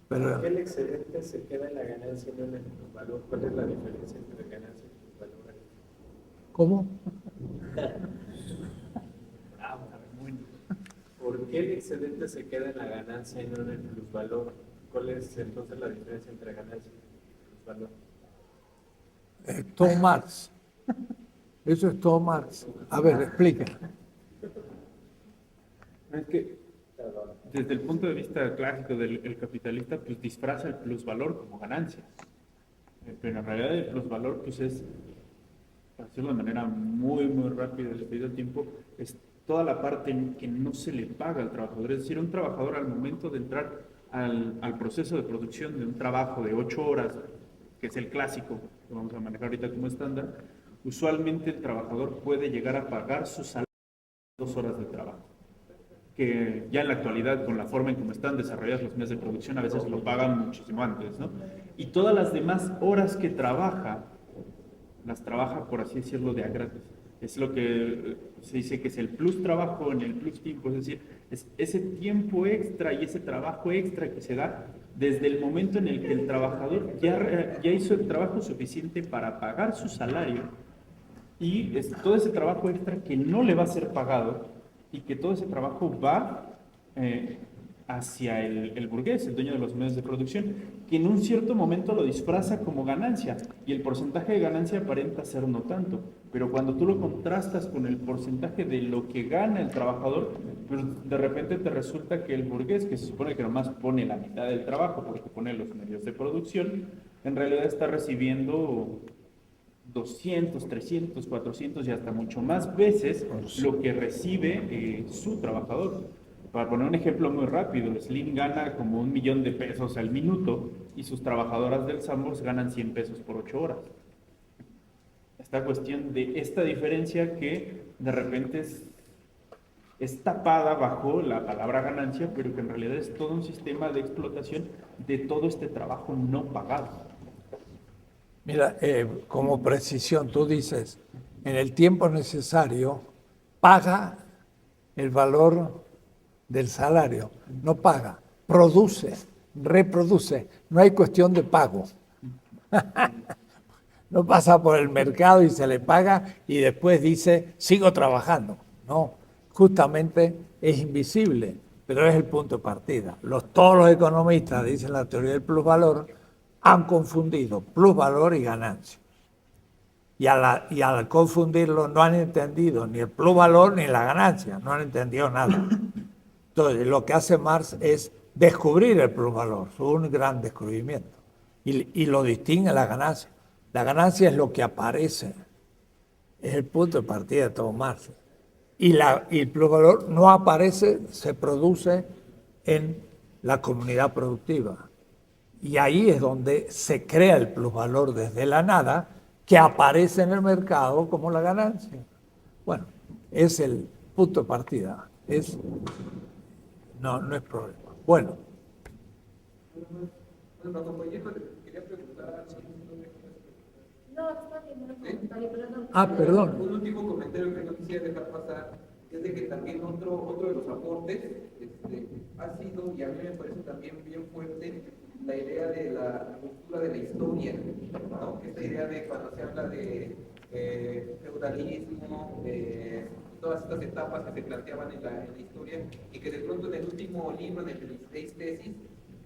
Pero, ¿por qué el excedente se queda en la ganancia y no en el valor? ¿Cuál es la diferencia entre ganancia y valor? ¿cómo? ¿Por qué el excedente se queda en la ganancia y no en el plusvalor? ¿Cuál es entonces la diferencia entre ganancia y plusvalor? Todo Marx. Eso es todo Marx. A ver, explica. Es que desde el punto de vista clásico del capitalista, pues disfraza el plusvalor como ganancia. Pero en realidad el plusvalor, pues es, para decirlo de manera muy, muy rápida, les pido tiempo, es toda la parte que no se le paga al trabajador. Es decir, un trabajador al momento de entrar al proceso de producción de un trabajo de 8 horas, que es el clásico, que vamos a manejar ahorita como estándar, usualmente el trabajador puede llegar a pagar su salario en 2 horas de trabajo. Que ya en la actualidad, con la forma en cómo están desarrollados los medios de producción, a veces lo pagan muchísimo antes, ¿no? Y todas las demás horas que trabaja, las trabaja, por así decirlo, de a gratis. Es lo que se dice que es el plus trabajo en el plus tiempo, es decir, es ese tiempo extra y ese trabajo extra que se da desde el momento en el que el trabajador ya hizo el trabajo suficiente para pagar su salario y todo ese trabajo extra que no le va a ser pagado y que todo ese trabajo va hacia el burgués, el dueño de los medios de producción, que en un cierto momento lo disfraza como ganancia y el porcentaje de ganancia aparenta ser no tanto, pero cuando tú lo contrastas con el porcentaje de lo que gana el trabajador, pues de repente te resulta que el burgués, que se supone que nomás pone la mitad del trabajo porque pone los medios de producción, en realidad está recibiendo 200, 300, 400 y hasta mucho más veces lo que recibe su trabajador. Para poner un ejemplo muy rápido, Slim gana como 1 millón de pesos al minuto y sus trabajadoras del Sanborns ganan 100 pesos por 8 horas. Esta cuestión de esta diferencia que de repente es tapada bajo la palabra ganancia, pero que en realidad es todo un sistema de explotación de todo este trabajo no pagado. Mira, como precisión, tú dices, en el tiempo necesario, paga el valor del salario, no paga, produce, reproduce, no hay cuestión de pago. No pasa por el mercado y se le paga y después dice, sigo trabajando. No, justamente es invisible, pero es el punto de partida. Todos los economistas, dicen la teoría del plusvalor, han confundido plusvalor y ganancia. Y al confundirlo no han entendido ni el plusvalor ni la ganancia, no han entendido nada. Entonces, lo que hace Marx es descubrir el plusvalor, es un gran descubrimiento, y lo distingue la ganancia. La ganancia es lo que aparece, es el punto de partida de todo Marx. Y el plusvalor no aparece, se produce en la comunidad productiva. Y ahí es donde se crea el plusvalor desde la nada, que aparece en el mercado como la ganancia. Bueno, es el punto de partida, no es problema. Bueno. Bueno, compañero, quería preguntar si... No, está bien, no comentario, pero no. Perdón. Un último comentario que no quisiera dejar pasar es de que también otro de los aportes ha sido, y a mí me parece también bien fuerte, la idea de la ruptura de la historia, ¿no? Esta idea de cuando se habla de feudalismo, todas estas etapas que se planteaban en la historia, y que de pronto en el último libro, en el de 16 tesis,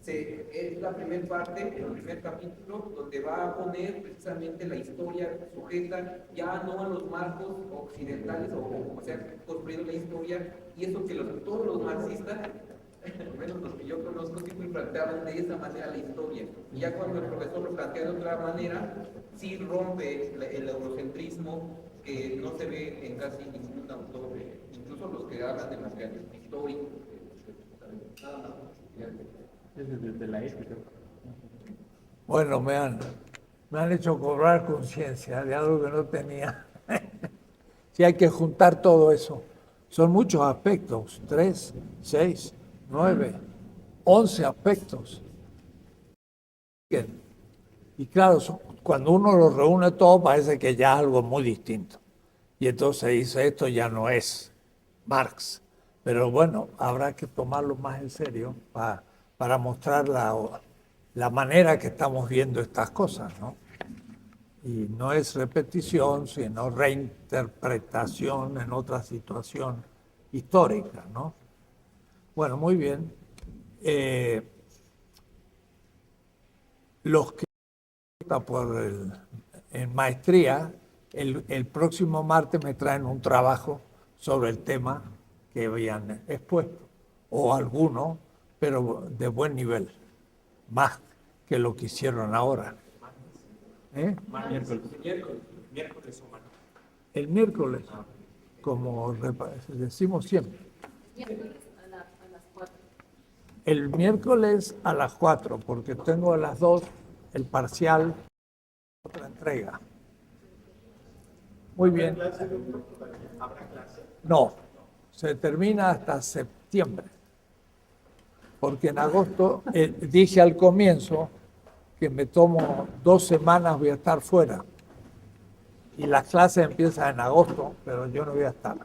es la primera parte, el primer capítulo, donde va a poner precisamente la historia sujeta ya no a los marcos occidentales o como se ha construido la historia, y eso que todos los marxistas, al menos los que yo conozco, siempre planteaban de esa manera la historia. Y ya cuando el profesor lo plantea de otra manera, sí rompe el eurocentrismo que no se ve en casi ningún autor, incluso los que hablan de materialismo histórico. Nada más. Desde la ética. Bueno, me han hecho cobrar conciencia de algo que no tenía. Sí, hay que juntar todo eso. Son muchos aspectos, 3, 6, 9, 11 aspectos. Y claro, cuando uno los reúne todo parece que ya es algo muy distinto. Y entonces dice, esto ya no es Marx. Pero bueno, habrá que tomarlo más en serio para mostrar la manera que estamos viendo estas cosas, ¿no? Y no es repetición, sino reinterpretación en otra situación histórica, ¿no? Bueno, muy bien. Los que están en maestría, el próximo martes me traen un trabajo sobre el tema que habían expuesto, o alguno, pero de buen nivel, más que lo que hicieron ahora. Miércoles o martes. El miércoles, como decimos siempre. A las 4. El miércoles a las 4, porque tengo a las 2 el parcial, otra entrega. Muy bien. ¿Habrá clase? No, se termina hasta septiembre. Porque en agosto, dije al comienzo que me tomo 2 semanas, voy a estar fuera. Y las clases empiezan en agosto, pero yo no voy a estar.